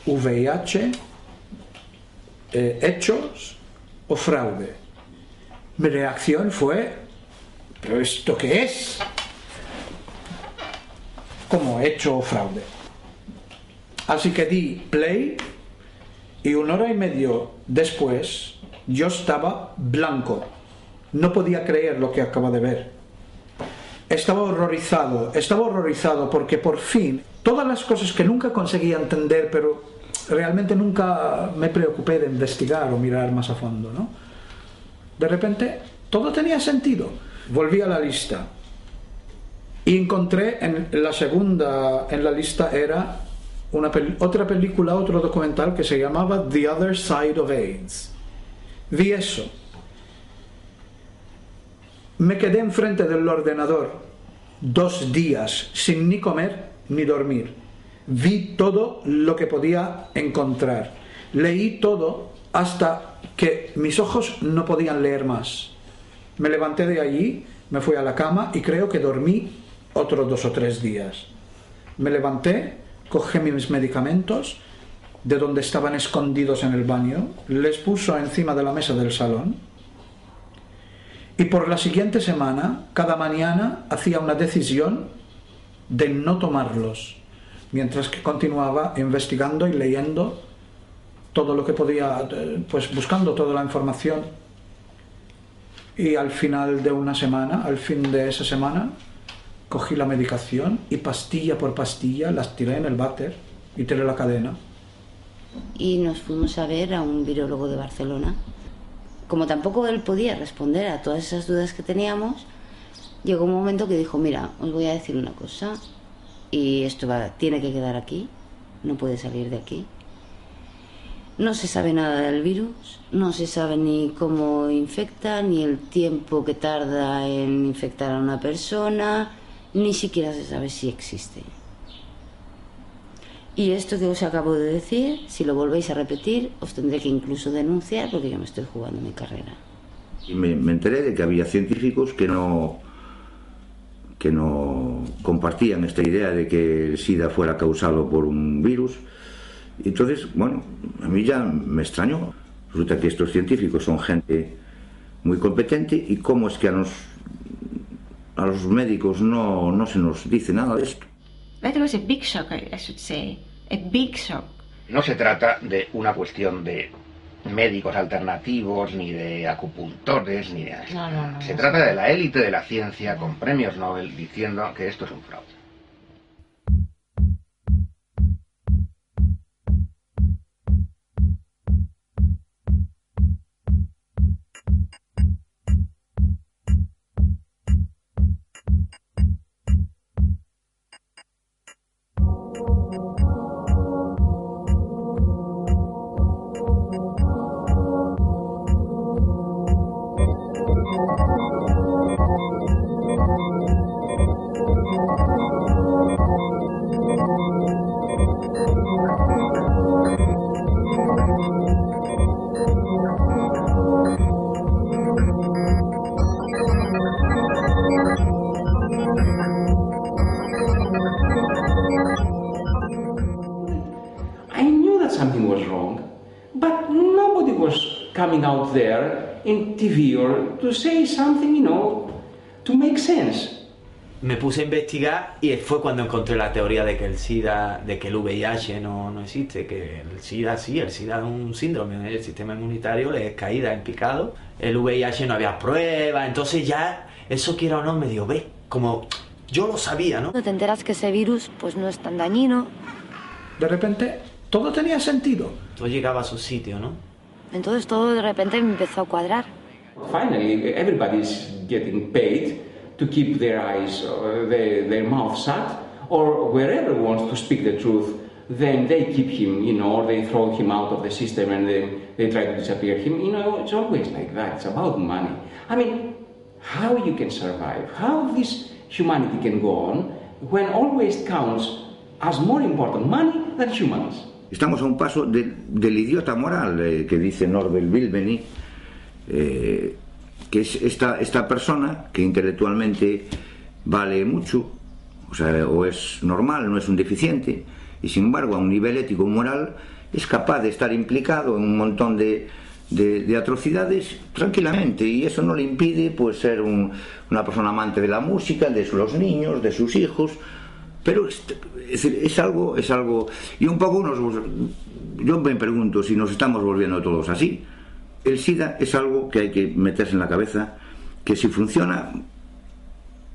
VIH, hechos o fraude. Mi reacción fue, ¿pero esto qué es? ¿Cómo hecho o fraude? Así que di play y 1 hora y medio después yo estaba blanco. No podía creer lo que acababa de ver. Estaba horrorizado porque por fin, todas las cosas que nunca conseguía entender, pero realmente nunca me preocupé de investigar o mirar más a fondo, ¿no? De repente, todo tenía sentido. Volví a la lista y encontré en la segunda en la lista era otra película, otro documental que se llamaba The Other Side of AIDS. Vi eso. Me quedé enfrente del ordenador 2 días sin ni comer ni dormir. Vi todo lo que podía encontrar. Leí todo hasta que mis ojos no podían leer más. Me levanté de allí, me fui a la cama y creo que dormí otros 2 o 3 días. Me levanté, cogí mis medicamentos de donde estaban escondidos en el baño, les puso encima de la mesa del salón y por la siguiente semana, cada mañana, hacía una decisión de no tomarlos, mientras que continuaba investigando y leyendo todo lo que podía, pues buscando toda la información. Y al final de una semana, al fin de esa semana, cogí la medicación y pastilla por pastilla las tiré en el váter y tiré la cadena. Y nos fuimos a ver a un virólogo de Barcelona. Como tampoco él podía responder a todas esas dudas que teníamos, llegó un momento que dijo, mira, os voy a decir una cosa, y esto tiene que quedar aquí, no puede salir de aquí. No se sabe nada del virus, no se sabe ni cómo infecta, ni el tiempo que tarda en infectar a una persona, ni siquiera se sabe si existe. Y esto que os acabo de decir, si lo volvéis a repetir, os tendré que incluso denunciar porque yo me estoy jugando mi carrera. Y me enteré de que había científicos que no compartían esta idea de que el SIDA fuera causado por un virus. Y entonces, bueno, a mí ya me extrañó. Resulta que estos científicos son gente muy competente y cómo es que a los médicos no se nos dice nada de esto. That was a big shock, I should say. A big shock. No se trata de una cuestión de médicos alternativos, ni de acupuntores, ni de eso. No, se trata de la élite de la ciencia con premios Nobel diciendo que esto es un fraude. Out there in TV or to say something, to make sense. Me puse a investigar y fue cuando encontré la teoría de que el SIDA, de que el VIH no existe, que el SIDA sí, el SIDA es un síndrome del sistema inmunitario, le es caída en picado, el VIH no había pruebas, entonces ya eso quiera o no me dio, como yo lo sabía, ¿no? Te enteras que ese virus pues no es tan dañino. De repente todo tenía sentido. Todo llegaba a su sitio, ¿no? Entonces todo de repente me empezó a cuadrar. Finally, everybody's getting paid to keep their eyes, their mouth shut, or wherever wants to speak the truth, then they keep him, or they throw him out of the system and then they try to disappear him. It's always like that. It's about money. I mean, how you can survive, how this humanity can go on when always counts as more important money than humans. Estamos a un paso del idiota moral que dice Norbert Wilbeny, que es esta persona que intelectualmente vale mucho, o es normal, no es un deficiente, y sin embargo a un nivel ético y moral es capaz de estar implicado en un montón de atrocidades tranquilamente, y eso no le impide pues ser una persona amante de la música, de los niños, de sus hijos. Pero es algo, y un poco yo me pregunto si nos estamos volviendo todos así. El SIDA es algo que hay que meterse en la cabeza, que si funciona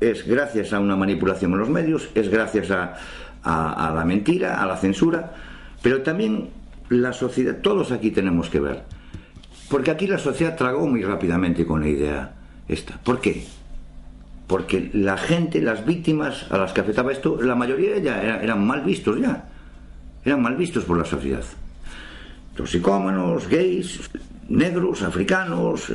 es gracias a una manipulación en los medios, es gracias a la mentira, a la censura, pero también la sociedad, todos aquí tenemos que ver, porque aquí la sociedad tragó muy rápidamente con la idea esta. ¿Por qué? Porque la gente, las víctimas a las que afectaba esto, la mayoría ya eran mal vistos ya. eran mal vistos por la sociedad. Toxicómanos, gays, negros, africanos,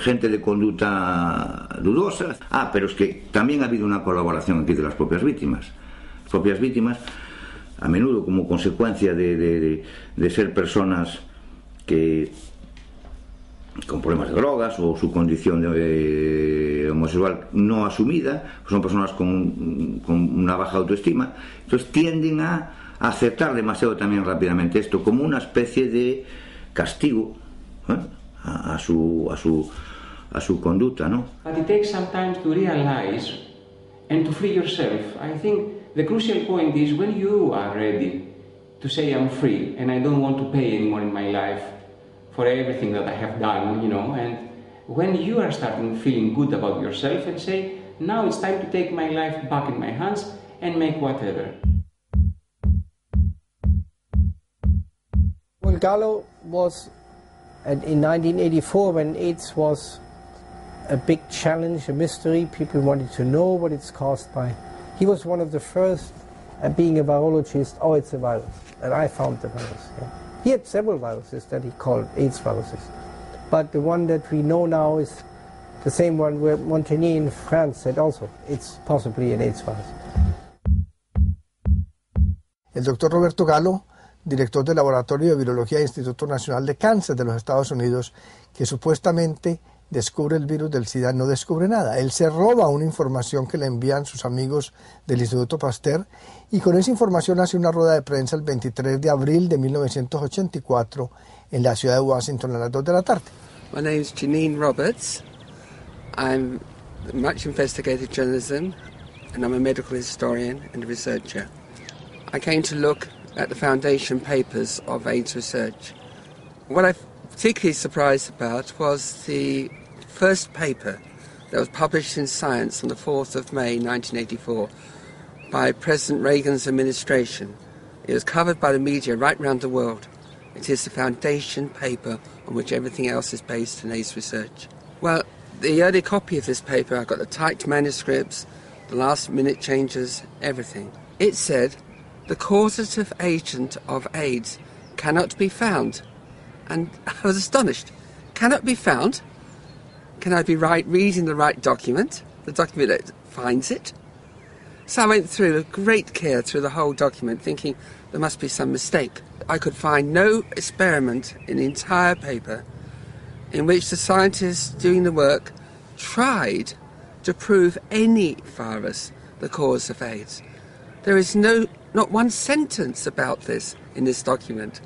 gente de conducta dudosa. Pero es que también ha habido una colaboración aquí de las propias víctimas. Las propias víctimas, a menudo como consecuencia de ser personas que con problemas de drogas o su condición de homosexual no asumida, son personas con una baja autoestima, entonces tienden a aceptar demasiado también rápidamente esto como una especie de castigo a su conducta, ¿no? But it takes some time to realize and to free yourself. I think the crucial point is when you are ready to say I'm free and I don't want to pay anymore in my life for everything that I have done, and when you are starting feeling good about yourself and say, now it's time to take my life back in my hands and make whatever. Well, Gallo was, in 1984, when AIDS was a big challenge, a mystery, people wanted to know what it's caused by. He was one of the first, being a virologist, it's a virus, and I found the virus. Yeah. He had several viruses that he called AIDS viruses, but the one that we know now is the same one where Montagnier in France said also, it's possibly an AIDS virus. El doctor Roberto Gallo, director del Laboratorio de Virología del Instituto Nacional de Cáncer de los Estados Unidos, que supuestamente descubre el virus del SIDA, no descubre nada. Él se roba una información que le envían sus amigos del Instituto Pasteur y con esa información hace una rueda de prensa el 23 de abril de 1984 en la ciudad de Washington a las 2 de la tarde. My name is Janine Roberts. I'm much investigative journalism and I'm a medical historian and a researcher. I came to look at the foundation papers of AIDS research. What I particularly surprised about was the first paper that was published in Science on the 4th of May 1984 by President Reagan's administration. It was covered by the media right around the world. It is the foundation paper on which everything else is based in AIDS research. Well, the early copy of this paper, I got the typed manuscripts, the last minute changes, everything. It said, the causative agent of AIDS cannot be found. And I was astonished. Cannot be found? Can I be reading the right document? The document that finds it? So I went through with great care through the whole document, thinking there must be some mistake. I could find no experiment in the entire paper in which the scientists doing the work tried to prove any virus the cause of AIDS. There is not one sentence about this in this document.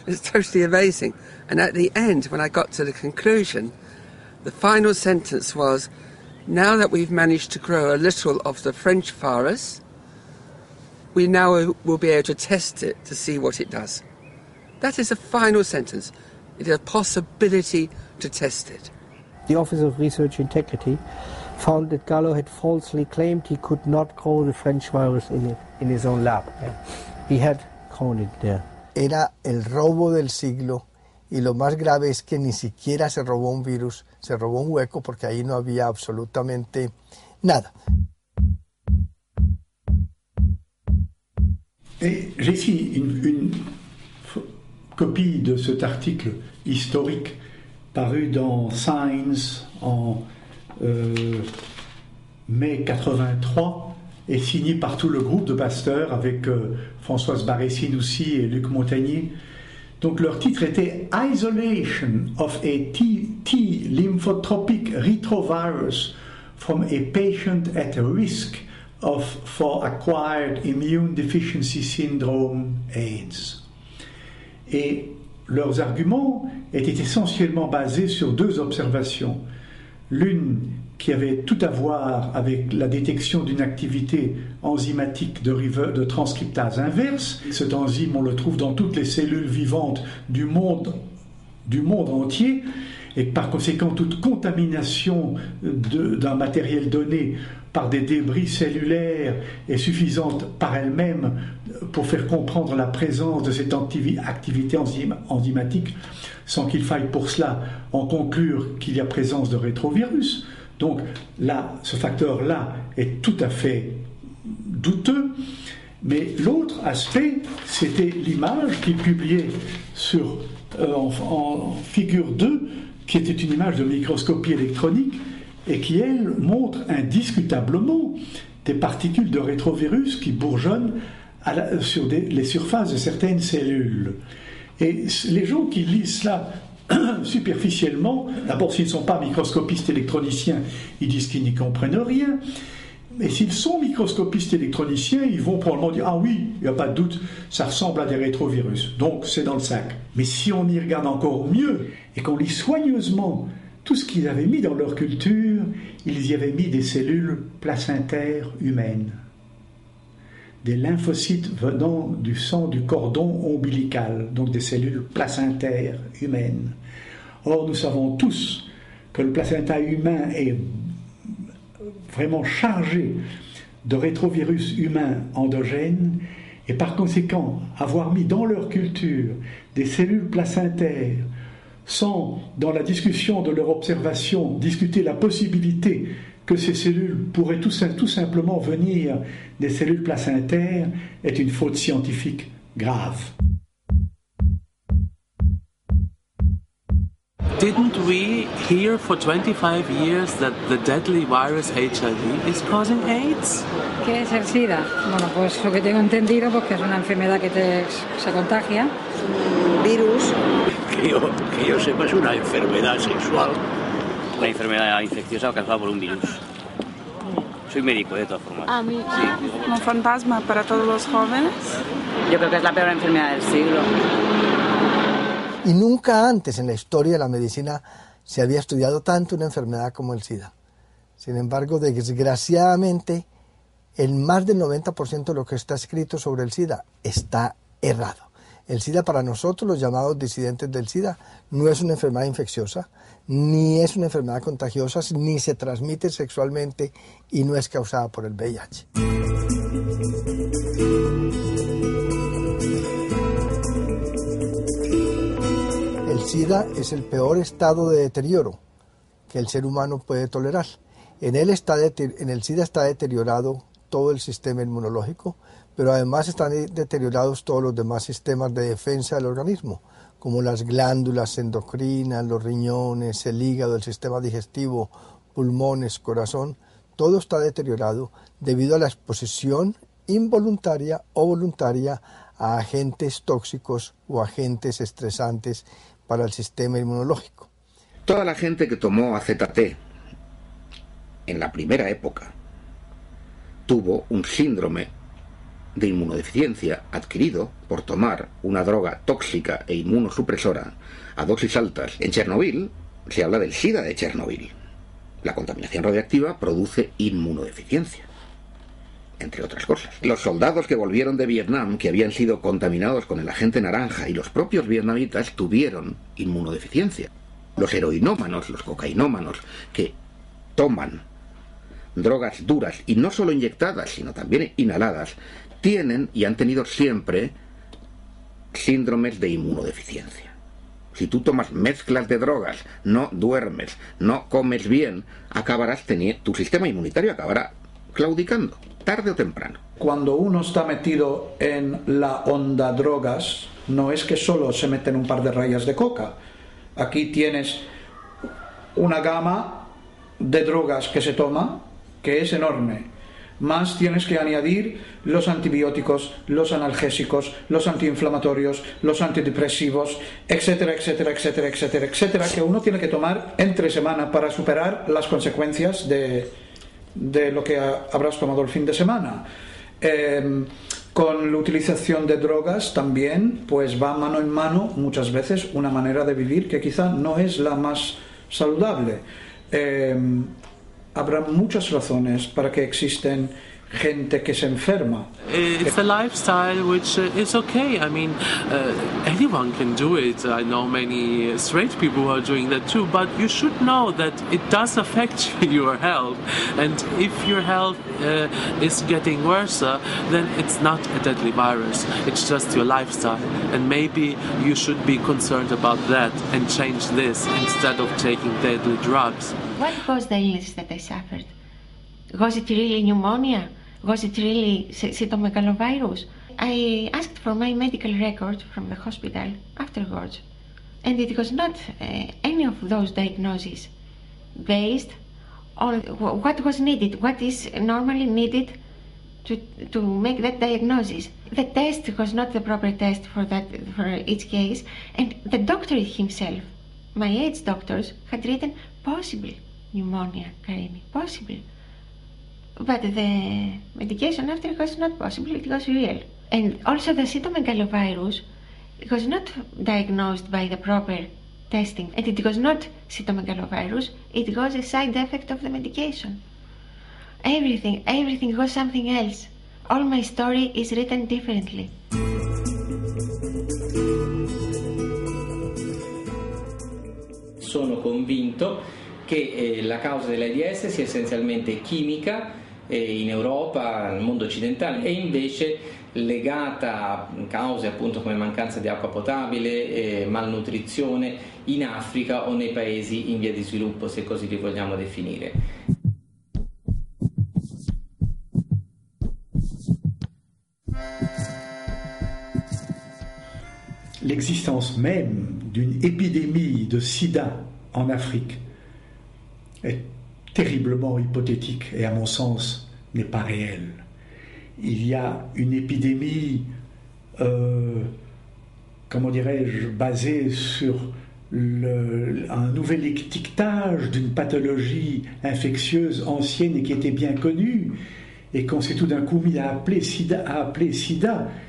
It's totally amazing. And at the end, when I got to the conclusion, the final sentence was, now that we've managed to grow a little of the French virus, we now will be able to test it to see what it does. That is a final sentence. It is a possibility to test it. The Office of Research Integrity found that Gallo had falsely claimed he could not grow the French virus in his own lab. He had grown it there. Era el robo del siglo y lo más grave es que ni siquiera se robó un virus, se robó un hueco porque ahí no había absolutamente nada. J'ai ici une copie de cet article historique paru dans Science en mai 83 et signé par tout le groupe de Pasteur avec Françoise Barré-Sinoussi et Luc Montagnier. Donc leur titre était Isolation of a T lymphotropic retrovirus from a patient at risk for acquired immune deficiency syndrome AIDS. Et leurs arguments étaient essentiellement basés sur deux observations. L'une qui avait tout à voir avec la détection d'une activité enzymatique de transcriptase inverse. Cet enzyme, on le trouve dans toutes les cellules vivantes du monde entier, et par conséquent, toute contamination d'un matériel donné par des débris cellulaires est suffisante par elle-même pour faire comprendre la présence de cette activité enzymatique, sans qu'il faille pour cela en conclure qu'il y a présence de rétrovirus. Donc là, ce facteur-là est tout à fait douteux, Mais l'autre aspect, c'était l'image qu'il publiait en figure 2, qui était une image de microscopie électronique et qui, elle, montre indiscutablement des particules de rétrovirus qui bourgeonnent sur les surfaces de certaines cellules. Et les gens qui lisent cela superficiellement, d'abord s'ils ne sont pas microscopistes électroniciens, ils disent qu'ils n'y comprennent rien. Mais s'ils sont microscopistes électroniciens, ils vont probablement dire « Ah oui, il n'y a pas de doute, ça ressemble à des rétrovirus, donc c'est dans le sac. » Mais si on y regarde encore mieux et qu'on lit soigneusement tout ce qu'ils avaient mis dans leur culture, ils y avaient mis des cellules placentaires humaines, des lymphocytes venant du sang du cordon ombilical, donc des cellules placentaires humaines. Or, nous savons tous que le placenta humain est vraiment chargé de rétrovirus humains endogènes, et par conséquent, avoir mis dans leur culture des cellules placentaires sans, dans la discussion de leur observation, discuter la possibilité que ces cellules pourraient tout simplement venir des cellules placentaires, est une faute scientifique grave. Didn't we hear for 25 years that the deadly virus HIV is causing AIDS? ¿Qué es el SIDA? Bueno, pues lo que tengo entendido pues que es una enfermedad que se contagia. Un virus. Que yo sepa, es una enfermedad sexual. Una enfermedad infecciosa causada por un virus. Soy médico, de todas formas. A mí, sí. Un fantasma para todos los jóvenes. Yo creo que es la peor enfermedad del siglo. Y nunca antes en la historia de la medicina se había estudiado tanto una enfermedad como el SIDA. Sin embargo, desgraciadamente, el más del 90% de lo que está escrito sobre el SIDA está errado. El SIDA, para nosotros, los llamados disidentes del SIDA, no es una enfermedad infecciosa, ni es una enfermedad contagiosa, ni se transmite sexualmente y no es causada por el VIH. El SIDA es el peor estado de deterioro que el ser humano puede tolerar. En el SIDA está deteriorado todo el sistema inmunológico, pero además están deteriorados todos los demás sistemas de defensa del organismo, como las glándulas endocrinas, los riñones, el hígado, el sistema digestivo, pulmones, corazón. Todo está deteriorado debido a la exposición involuntaria o voluntaria a agentes tóxicos o agentes estresantes para el sistema inmunológico. Toda la gente que tomó AZT en la primera época tuvo un síndrome de inmunodeficiencia adquirido por tomar una droga tóxica e inmunosupresora a dosis altas. En Chernobyl se habla del SIDA de Chernobyl. La contaminación radiactiva produce inmunodeficiencia, entre otras cosas. Los soldados que volvieron de Vietnam, que habían sido contaminados con el agente naranja, y los propios vietnamitas tuvieron inmunodeficiencia. Los heroinómanos, los cocainómanos, que toman drogas duras, y no solo inyectadas, sino también inhaladas, tienen y han tenido siempre síndromes de inmunodeficiencia. Si tú tomas mezclas de drogas, no duermes, no comes bien, tu sistema inmunitario acabará claudicando, tarde o temprano. Cuando uno está metido en la onda drogas, no es que solo se meten un par de rayas de coca. Aquí tienes una gama de drogas que se toma, que es enorme. Más tienes que añadir los antibióticos, los analgésicos, los antiinflamatorios, los antidepresivos, etcétera, etcétera, etcétera, etcétera, etcétera, que uno tiene que tomar entre semana para superar las consecuencias de lo que habrás tomado el fin de semana. Con la utilización de drogas también pues va mano en mano muchas veces una manera de vivir que quizá no es la más saludable. Habrá muchas razones para que existen gente que se enferma. It's a lifestyle which is okay. I mean, anyone can do it. I know many straight people who are doing that too, but you should know that it does affect your health. And if your health is getting worse, then it's not a deadly virus. It's just your lifestyle. And maybe you should be concerned about that and change this instead of taking deadly drugs. What was the illness that I suffered? Was it really pneumonia? Was it really cytomegalovirus? I asked for my medical record from the hospital afterwards, and it was not any of those diagnoses based on what was needed, what is normally needed to make that diagnosis. The test was not the proper test for each case, and the doctor himself, my AIDS doctors, had written possible pneumonia, Karini, possible. But the medication after was not possible, it was real. And also the cytomegalovirus was not diagnosed by the proper testing, and it was not cytomegalovirus, it was a side effect of the medication. Everything was something else. All my story is written differently. Sono convinto che la causa dell'AIDS sia essenzialmente chimica in Europa, nel mondo occidentale, e invece legata a cause appunto come mancanza di acqua potabile, malnutrizione in Africa o nei paesi in via di sviluppo, se così li vogliamo definire. L'existence même d'une épidémie de sida en Afrique est terriblement hypothétique et à mon sens n'est pas réelle. Il y a une épidémie, comment dirais-je, basée sur un nouvel étiquetage d'une pathologie infectieuse ancienne et qui était bien connue et qu'on s'est tout d'un coup mis à appeler sida.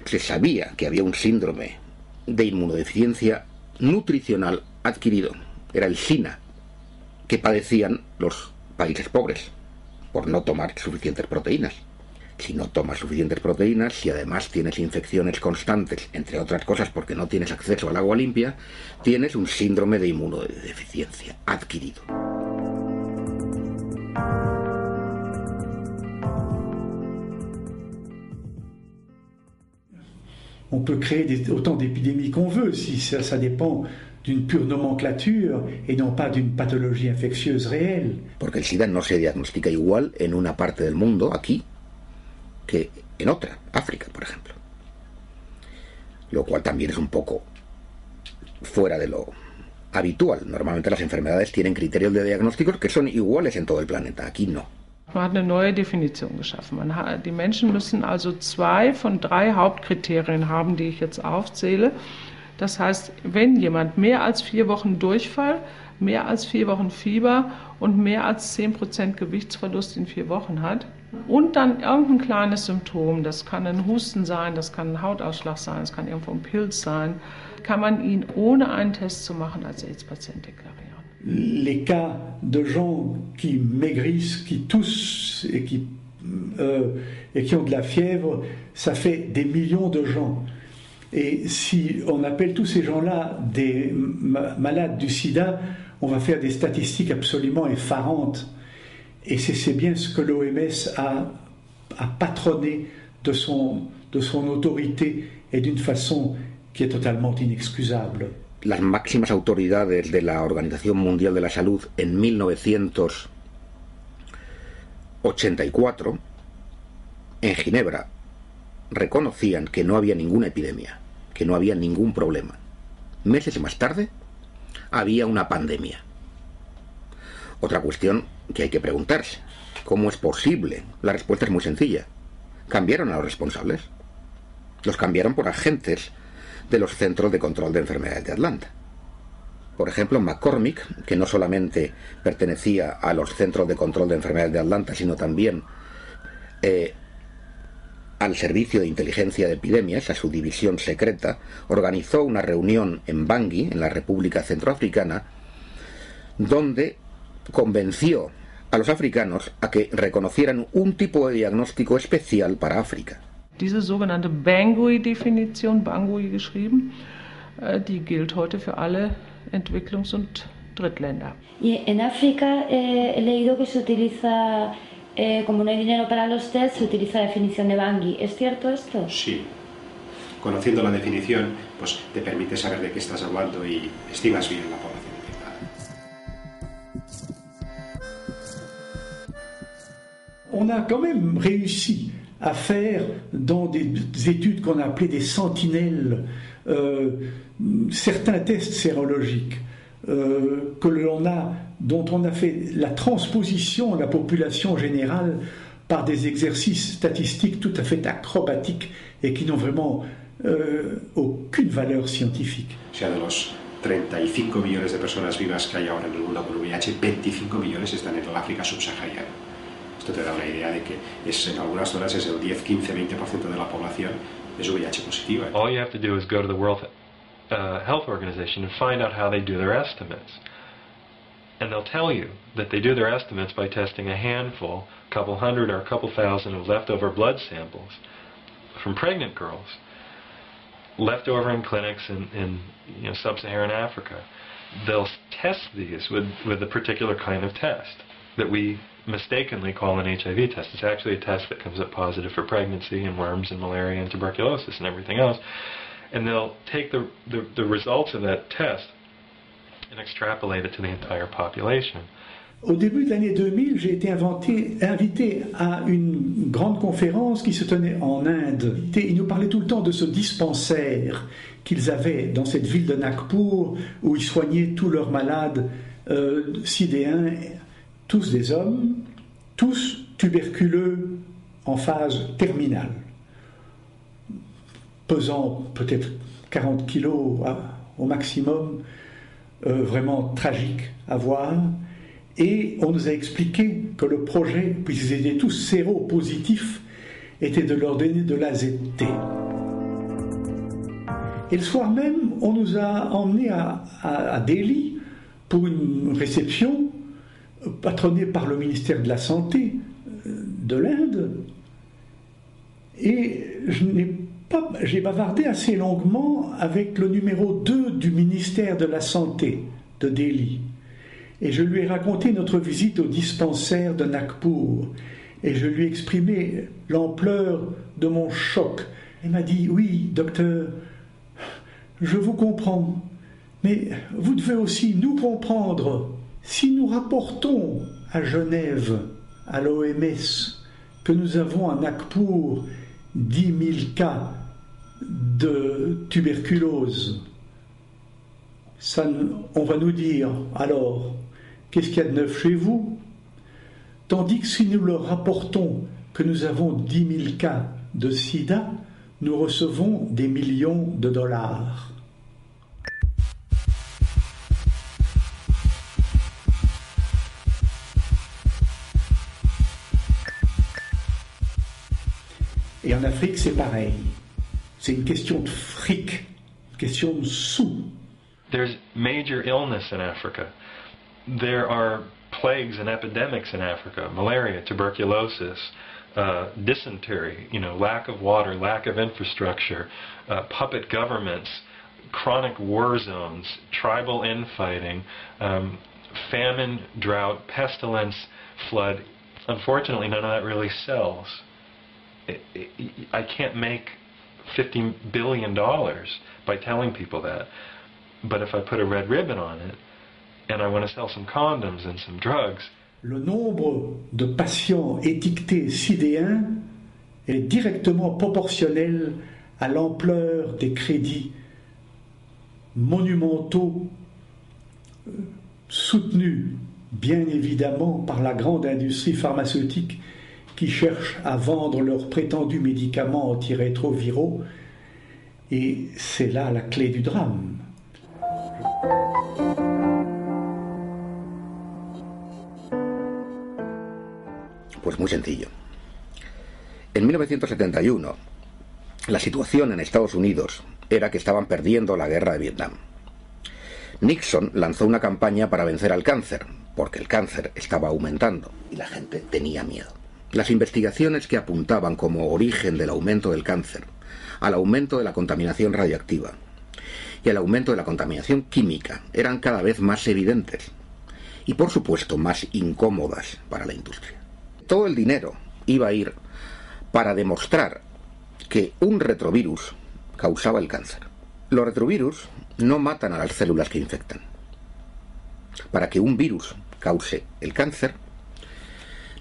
Se sabía que había un síndrome de inmunodeficiencia nutricional adquirido. Era el SINA, que padecían los países pobres por no tomar suficientes proteínas. Si no tomas suficientes proteínas, si además tienes infecciones constantes, entre otras cosas porque no tienes acceso al agua limpia, tienes un síndrome de inmunodeficiencia adquirido. On peut créer autant d'épidémies qu'on veut, si ça dépend d'une pure nomenclature et non pas d'une pathologie infectieuse réelle. Porque el SIDA no se diagnostica igual en una parte del mundo, aquí, que en otra, África, por ejemplo. Lo cual también es un poco fuera de lo habitual. Normalmente las enfermedades tienen criterios de diagnósticos que son iguales en todo el planeta, aquí no. Man hat eine neue Definition geschaffen. Die Menschen müssen also 2 von 3 Hauptkriterien haben, die ich jetzt aufzähle. Das heißt, wenn jemand mehr als 4 Wochen Durchfall, mehr als 4 Wochen Fieber und mehr als 10% Gewichtsverlust in 4 Wochen hat und dann irgendein kleines Symptom, das kann ein Husten sein, das kann ein Hautausschlag sein, das kann irgendwo ein Pilz sein, kann man ihn ohne einen Test zu machen als AIDS-Patient deklarieren. Les cas de gens qui maigrissent, qui toussent et qui ont de la fièvre, ça fait des millions de gens. Et si on appelle tous ces gens-là des malades du sida, on va faire des statistiques absolument effarantes. Et c'est bien ce que l'OMS a patronné de son autorité et d'une façon qui est totalement inexcusable. Las máximas autoridades de la Organización Mundial de la Salud en 1984 en Ginebra reconocían que no había ninguna epidemia, que no había ningún problema. Meses más tarde había una pandemia. Otra cuestión que hay que preguntarse: ¿cómo es posible? La respuesta es muy sencilla. Cambiaron a los responsables. Los cambiaron por agentes de los Centros de Control de Enfermedades de Atlanta. Por ejemplo, McCormick, que no solamente pertenecía a los Centros de Control de Enfermedades de Atlanta, sino también al Servicio de Inteligencia de Epidemias, a su división secreta, organizó una reunión en Bangui, en la República Centroafricana, donde convenció a los africanos a que reconocieran un tipo de diagnóstico especial para África. Diese sogenannte Bangui-Definition, Bangui geschrieben, die gilt heute für alle Entwicklungs- und Drittländer. Y en África he leído que se utiliza, como no hay dinero para los test, se utiliza la definición de Bangui. ¿Es cierto esto? Sí. Conociendo la definición, pues te permite saber de qué estás hablando y estimas bien la población infectada. On a quand même réussi à faire dans des études qu'on a appelées des sentinelles, certains tests sérologiques dont on a fait la transposition à la population générale par des exercices statistiques tout à fait acrobatiques et qui n'ont vraiment aucune valeur scientifique. O sea, de los 35 millones de personas vivas que hay ahora en el mundo con VIH, 25 millones están en el África subsahariana. Esto te da una idea de que en algunas zonas es el 10, 15, 20% de la población es VIH positiva. All you have to do is go to the World Health Organization and find out how they do their estimates. And they'll tell you that they do their estimates by testing a handful, a couple hundred or a couple thousand of leftover blood samples from pregnant girls, left over in clinics in sub-Saharan Africa. They'll test these with a particular kind of test that we mistakenly call an HIV test. It's actually a test that comes up positive for pregnancy and worms and malaria and tuberculosis and everything else. And they'll take the results of that test and extrapolate it to the entire population. Au début de l'année 2000, j'ai été invité à une grande conférence qui se tenait en Inde. Et ils nous parlaient tout le temps de ce dispensaire qu'ils avaient dans cette ville de Nagpur où ils soignaient tous leurs malades sidéens, tous des hommes, tous tuberculeux en phase terminale, pesant peut-être 40 kilos au maximum, vraiment tragique à voir. Et on nous a expliqué que le projet, puisqu'ils étaient tous séropositifs, était de leur donner de l'AZT. Et le soir même, on nous a emmenés à Delhi pour une réception patronnée par le ministère de la Santé de l'Inde. Et j'ai bavardé assez longuement avec le numéro 2 du ministère de la Santé de Delhi. Et je lui ai raconté notre visite au dispensaire de Nagpur. Et je lui ai exprimé l'ampleur de mon choc. Elle m'a dit, oui, docteur, je vous comprends, mais vous devez aussi nous comprendre. Si nous rapportons à Genève, à l'OMS, que nous avons à Nagpur 10 000 cas de tuberculose, on va nous dire, alors, qu'est-ce qu'il y a de neuf chez vous? Tandis que si nous leur rapportons que nous avons 10 000 cas de sida, nous recevons des millions de dollars. Et en Afrique, c'est pareil. C'est une question de fric, une question de sous. There's major illness in Africa. There are plagues and epidemics in Africa, malaria, tuberculosis, dysentery, lack of water, lack of infrastructure, puppet governments, chronic war zones, tribal infighting, famine, drought, pestilence, flood. Unfortunately, none of that really sells. I can't make $50 billion by telling people that. But if I put a red ribbon on it, and I want to sell some condoms and some drugs. Le nombre de patients étiquetés sidéens est directement proportionnel à l'ampleur des crédits monumentaux soutenus bien évidemment par la grande industrie pharmaceutique qui cherche à vendre leurs prétendus médicaments antirétroviraux. Et c'est là la clé du drame. Pues muy sencillo. En 1971, la situación en Estados Unidos era que estaban perdiendo la guerra de Vietnam. Nixon lanzó una campaña para vencer al cáncer, porque el cáncer estaba aumentando y la gente tenía miedo. Las investigaciones que apuntaban como origen del aumento del cáncer al aumento de la contaminación radiactiva y al aumento de la contaminación química eran cada vez más evidentes y, por supuesto, más incómodas para la industria. Todo el dinero iba a ir para demostrar que un retrovirus causaba el cáncer. Los retrovirus no matan a las células que infectan. Para que un virus cause el cáncer,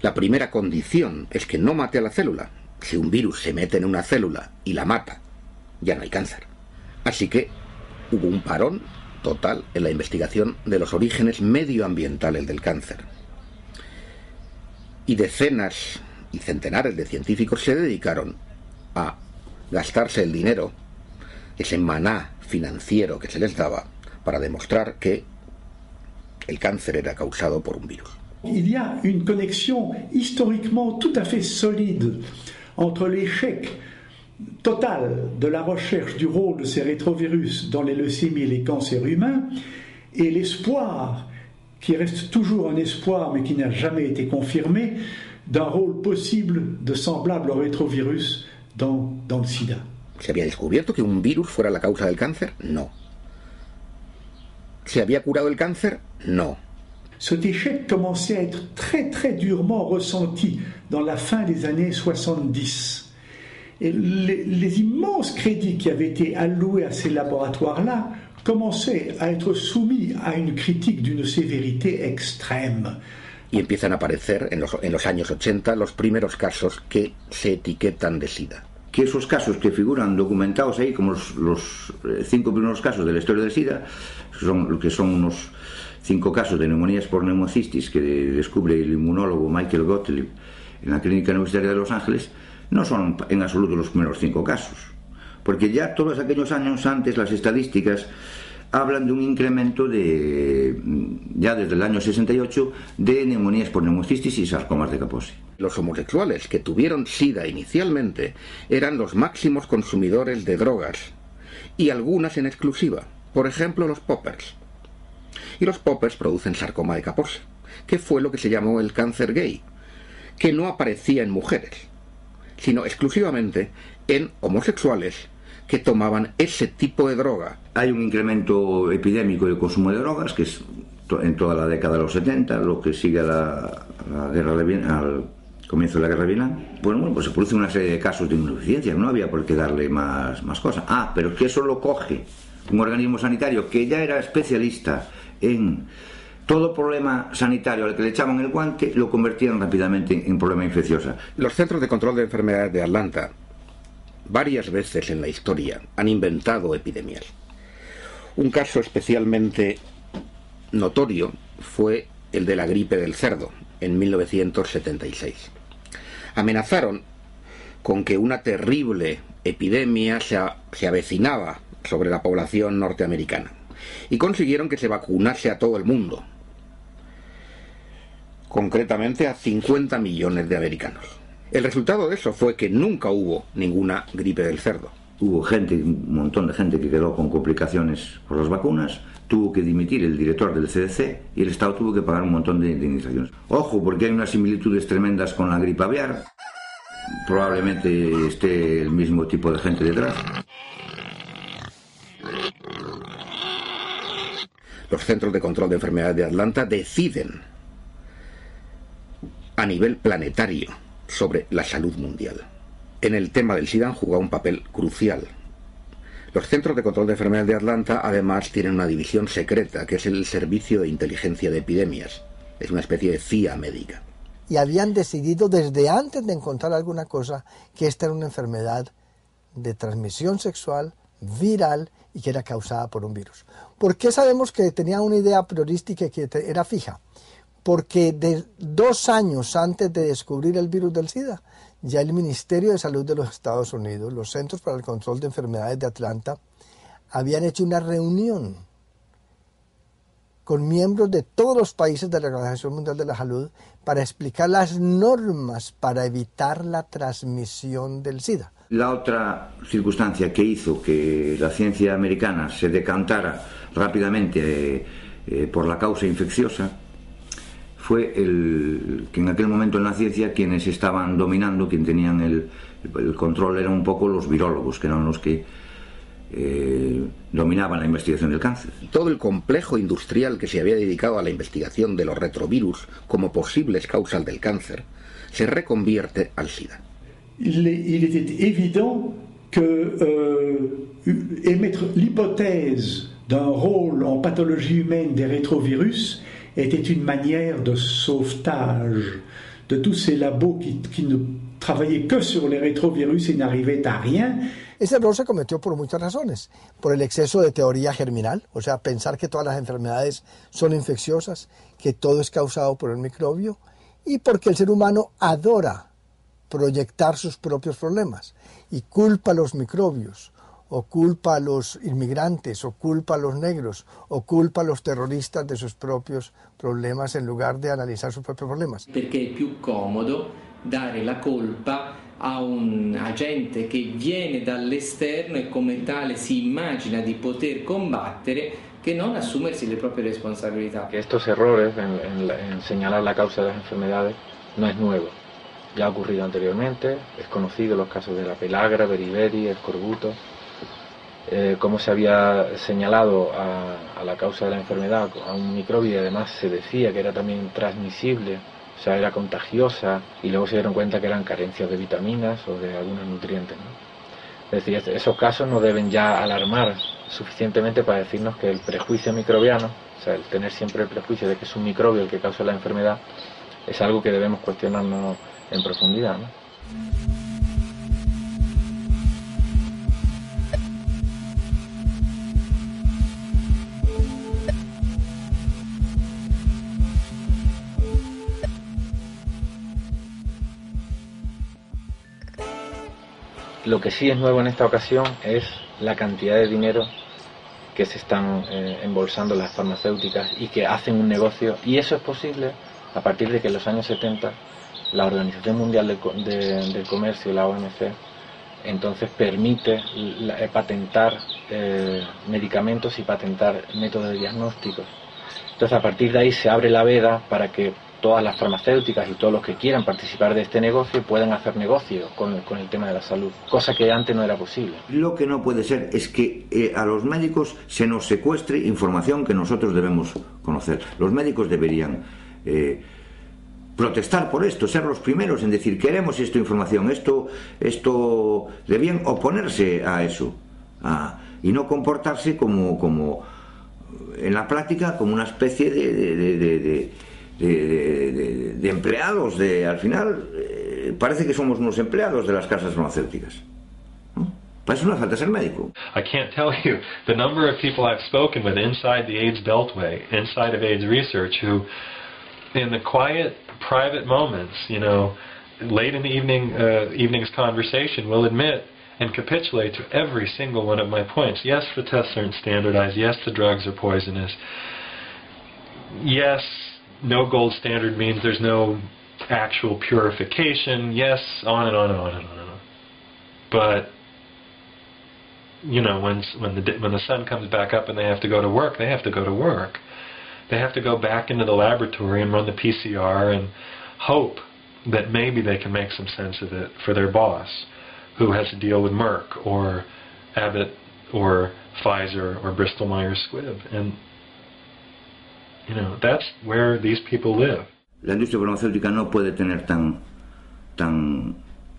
la primera condición es que no mate a la célula, Si un virus se mete en una célula y la mata, ya no hay cáncer. Así que hubo un parón total en la investigación de los orígenes medioambientales del cáncer. Y decenas y centenares de científicos se dedicaron a gastarse el dinero, ese maná financiero que se les daba, para demostrar que el cáncer era causado por un virus. Il y a une connexion historiquement tout à fait solide entre l'échec total de la recherche du rôle de ces rétrovirus dans les leucémies et les cancers humains et l'espoir, qui reste toujours un espoir mais qui n'a jamais été confirmé, d'un rôle possible de semblable au rétrovirus dans le sida. ¿Se había descubierto que un virus fuera la causa del cáncer? No. ¿Se había curado el cáncer? No. Cet échec commençait à être très très durement ressenti dans la fin des années 70. Et les immenses crédits qui avaient été alloués à ces laboratoires-là commençaient à être soumis à une critique d'une sévérité extrême. Y empiezan a aparecer en los años 80 los primeros casos que se etiquetan de SIDA. Que esos casos que figuran documentados ahí como los 5 primeros casos de la historia del SIDA, que son unos 5 casos de neumonías por neumocistis que descubre el inmunólogo Michael Gottlieb en la Clínica Universitaria de Los Ángeles, no son en absoluto los primeros 5 casos, porque ya todos aquellos años antes las estadísticas hablan de un incremento ya desde el año 68 de neumonías por neumocistis y sarcomas de Kaposi. Los homosexuales que tuvieron SIDA inicialmente eran los máximos consumidores de drogas, y algunas en exclusiva, por ejemplo los poppers. Y los poppers producen sarcoma de Kaposi, que fue lo que se llamó el cáncer gay, que no aparecía en mujeres, sino exclusivamente en homosexuales que tomaban ese tipo de droga. Hay un incremento epidémico del consumo de drogas, que es en toda la década de los 70, lo que sigue a la guerra de Vietnam, al comienzo de la guerra de Vietnam. Bueno, pues se produce una serie de casos de inmunodeficiencia, no había por qué darle más cosas. Pero es que eso lo coge un organismo sanitario que ya era especialista en todo problema sanitario al que le echaban el guante, lo convertían rápidamente en problema infeccioso. Los Centros de Control de Enfermedades de Atlanta varias veces en la historia han inventado epidemias. Un caso especialmente notorio fue el de la gripe del cerdo en 1976. Amenazaron con que una terrible epidemia se avecinaba sobre la población norteamericana y consiguieron que se vacunase a todo el mundo, concretamente a 50 millones de americanos. El resultado de eso fue que nunca hubo ninguna gripe del cerdo. Hubo un montón de gente que quedó con complicaciones por las vacunas, tuvo que dimitir el director del CDC y el Estado tuvo que pagar un montón de indemnizaciones. Ojo, porque hay unas similitudes tremendas con la gripe aviar, probablemente esté el mismo tipo de gente detrás. Los Centros de Control de Enfermedades de Atlanta deciden a nivel planetario sobre la salud mundial. En el tema del SIDA han jugado un papel crucial. Los Centros de Control de Enfermedades de Atlanta además tienen una división secreta que es el Servicio de Inteligencia de Epidemias. Es una especie de CIA médica. Y habían decidido desde antes de encontrar alguna cosa que esta era una enfermedad de transmisión sexual, viral y que era causada por un virus. ¿Por qué sabemos que tenía una idea priorística que era fija? Porque 2 años antes de descubrir el virus del SIDA, ya el Ministerio de Salud de los Estados Unidos, los Centros para el Control de Enfermedades de Atlanta, habían hecho una reunión con miembros de todos los países de la Organización Mundial de la Salud para explicar las normas para evitar la transmisión del SIDA. La otra circunstancia que hizo que la ciencia americana se decantara rápidamente por la causa infecciosa fue que en aquel momento en la ciencia quienes estaban dominando, quien tenían el control eran un poco los virólogos, que eran los que dominaban la investigación del cáncer. Todo el complejo industrial que se había dedicado a la investigación de los retrovirus como posibles causas del cáncer se reconvierte al SIDA. Il était évident que émettre l'hypothèse d'un rôle en pathologie humaine des rétrovirus était une manière de sauvetage de tous ces labos qui ne travaillait que sur les rétrovirus et n'arrivait à rien. Ese error se cometió por muchas razones. Por el exceso de teoría germinal, o sea, pensar que todas las enfermedades son infecciosas, que todo es causado por el microbio, y porque el ser humano adora proyectar sus propios problemas y culpa a los microbios, o culpa a los inmigrantes, o culpa a los negros, o culpa a los terroristas de sus propios problemas en lugar de analizar sus propios problemas. Perché è più comodo dare la colpa a un agente che viene dall'esterno e come tale si immagina di poter combattere che non assumersi le proprie responsabilità. Que estos errores en señalar la causa de las enfermedades no es nuevo. Ya ha ocurrido anteriormente, es conocido los casos de la pelagra, beriberi, escorbuto. Cómo se había señalado a la causa de la enfermedad a un microbio y además se decía que era también transmisible, o sea, era contagiosa, y luego se dieron cuenta que eran carencias de vitaminas o de algunos nutrientes, ¿no? Es decir, esos casos no deben ya alarmar suficientemente para decirnos que el prejuicio microbiano, o sea, el tener siempre el prejuicio de que es un microbio el que causa la enfermedad, es algo que debemos cuestionarnos en profundidad, ¿no? Lo que sí es nuevo en esta ocasión es la cantidad de dinero que se están embolsando las farmacéuticas y que hacen un negocio, y eso es posible a partir de que en los años 70 la Organización Mundial del Comercio, la OMC, entonces permite patentar medicamentos y patentar métodos de diagnósticos. Entonces a partir de ahí se abre la veda para que todas las farmacéuticas y todos los que quieran participar de este negocio puedan hacer negocio con el tema de la salud, cosa que antes no era posible. Lo que no puede ser es que a los médicos se nos secuestre información que nosotros debemos conocer. Los médicos deberían protestar por esto, ser los primeros en decir queremos esta información, esto debían oponerse a eso y no comportarse como en la práctica como una especie de empleados, al final parece que somos unos empleados de las casas farmacéuticas. Para eso no hace falta ser médico. I can't tell you the number of people I've spoken with inside the AIDS Beltway, inside of AIDS research, who in the quiet, private moments, you know, late in the evening's conversation will admit and capitulate to every single one of my points. Yes, the tests aren't standardized. Yes, the drugs are poisonous. Yes, no gold standard means there's no actual purification. Yes, on and on and on and on and on. But you know, when the sun comes back up and they have to go to work, they have to go to work. They have to go back into the laboratory and run the PCR and hope that maybe they can make some sense of it for their boss, who has to deal with Merck or Abbott or Pfizer or Bristol Myers Squibb. And you know, that's where these people live. La industria farmacéutica no puede tener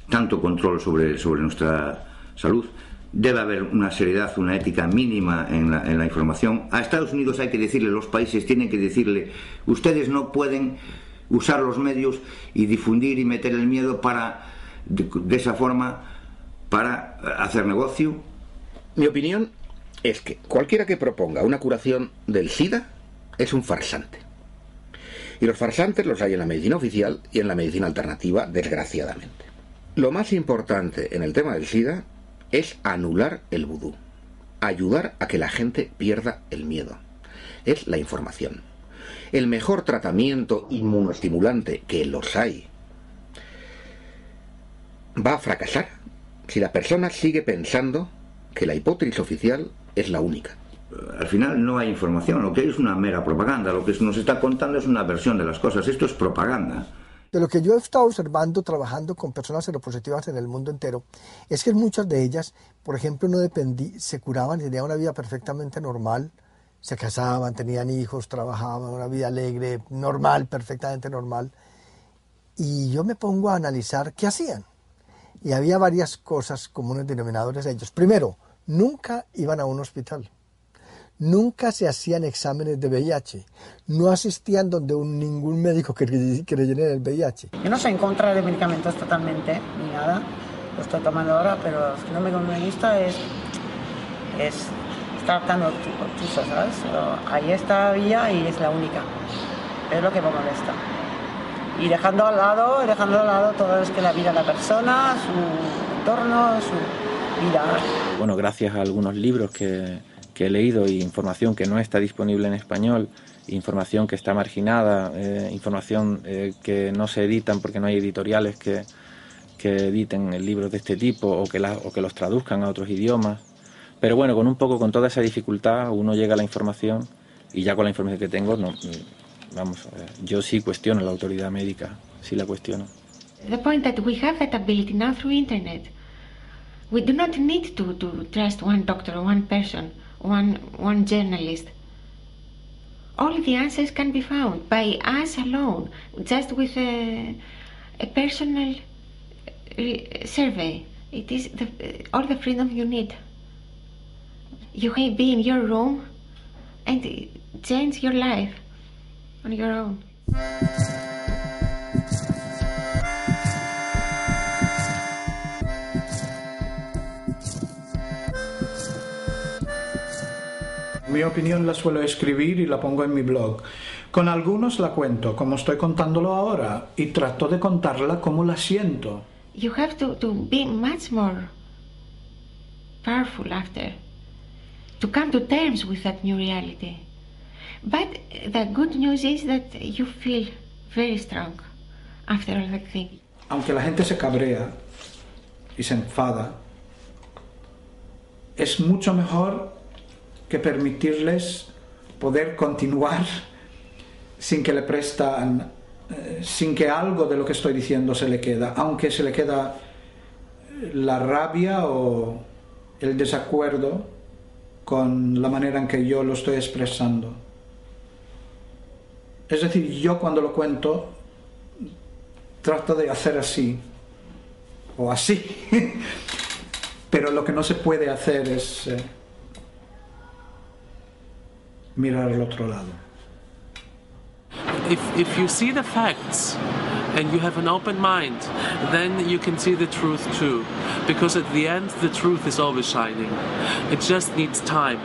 tanto control sobre nuestra salud. Debe haber una seriedad, una ética mínima en la información. A Estados Unidos hay que decirle, los países tienen que decirle, ustedes no pueden usar los medios y difundir y meter el miedo de esa forma para hacer negocio. Mi opinión es que cualquiera que proponga una curación del SIDA es un farsante. Y los farsantes los hay en la medicina oficial y en la medicina alternativa, desgraciadamente. Lo más importante en el tema del SIDA es anular el vudú, ayudar a que la gente pierda el miedo. Es la información. El mejor tratamiento inmunoestimulante, que los hay, va a fracasar si la persona sigue pensando que la hipótesis oficial es la única. Al final no hay información, lo que hay es una mera propaganda, lo que nos está contando es una versión de las cosas, esto es propaganda. De lo que yo he estado observando, trabajando con personas seropositivas en el mundo entero, es que muchas de ellas, por ejemplo, se curaban, tenían una vida perfectamente normal, se casaban, tenían hijos, trabajaban, una vida alegre, normal, perfectamente normal. Y yo me pongo a analizar qué hacían. Y había varias cosas comunes denominadores de ellos. Primero, nunca iban a un hospital. nunca se hacían exámenes de VIH, no asistían donde ningún médico creyera en el VIH. Yo no soy en contra de medicamentos totalmente, ni nada, lo estoy tomando ahora, pero lo que no me gusta es estar tan obtuso, ¿sabes? Pero ahí está vía y es la única, es lo que me molesta. Y dejando al lado todo es que la vida de la persona, su entorno, su vida. Bueno, gracias a algunos libros que he leído y información que no está disponible en español, información que está marginada, información que no se editan porque no hay editoriales que editen libros de este tipo o que los traduzcan a otros idiomas. Pero bueno, con toda esa dificultad uno llega a la información y ya con la información que tengo, yo sí cuestiono la autoridad médica, sí la cuestiono. The point that we have that ability now through internet. We do not need to trust one doctor, one person, one journalist. All the answers can be found by us alone, just with a personal survey. It is all the freedom you need. You can be in your room and change your life on your own. Mi opinión la suelo escribir y la pongo en mi blog. Con algunos la cuento, como estoy contándolo ahora, y trato de contarla como la siento. You have to be much more powerful after, to come to terms with that new reality. But the good news is that you feel very strong after all that thing. Aunque la gente se cabrea y se enfada, es mucho mejor que permitirles poder continuar sin que le prestan, sin que algo de lo que estoy diciendo se le queda, aunque se le queda la rabia o el desacuerdo con la manera en que yo lo estoy expresando. Es decir, yo cuando lo cuento trato de hacer así o así, pero lo que no se puede hacer es mirar al otro lado. If you see the facts and you have an open mind, then you can see the truth too. Because at the end, the truth is always shining. It just needs time.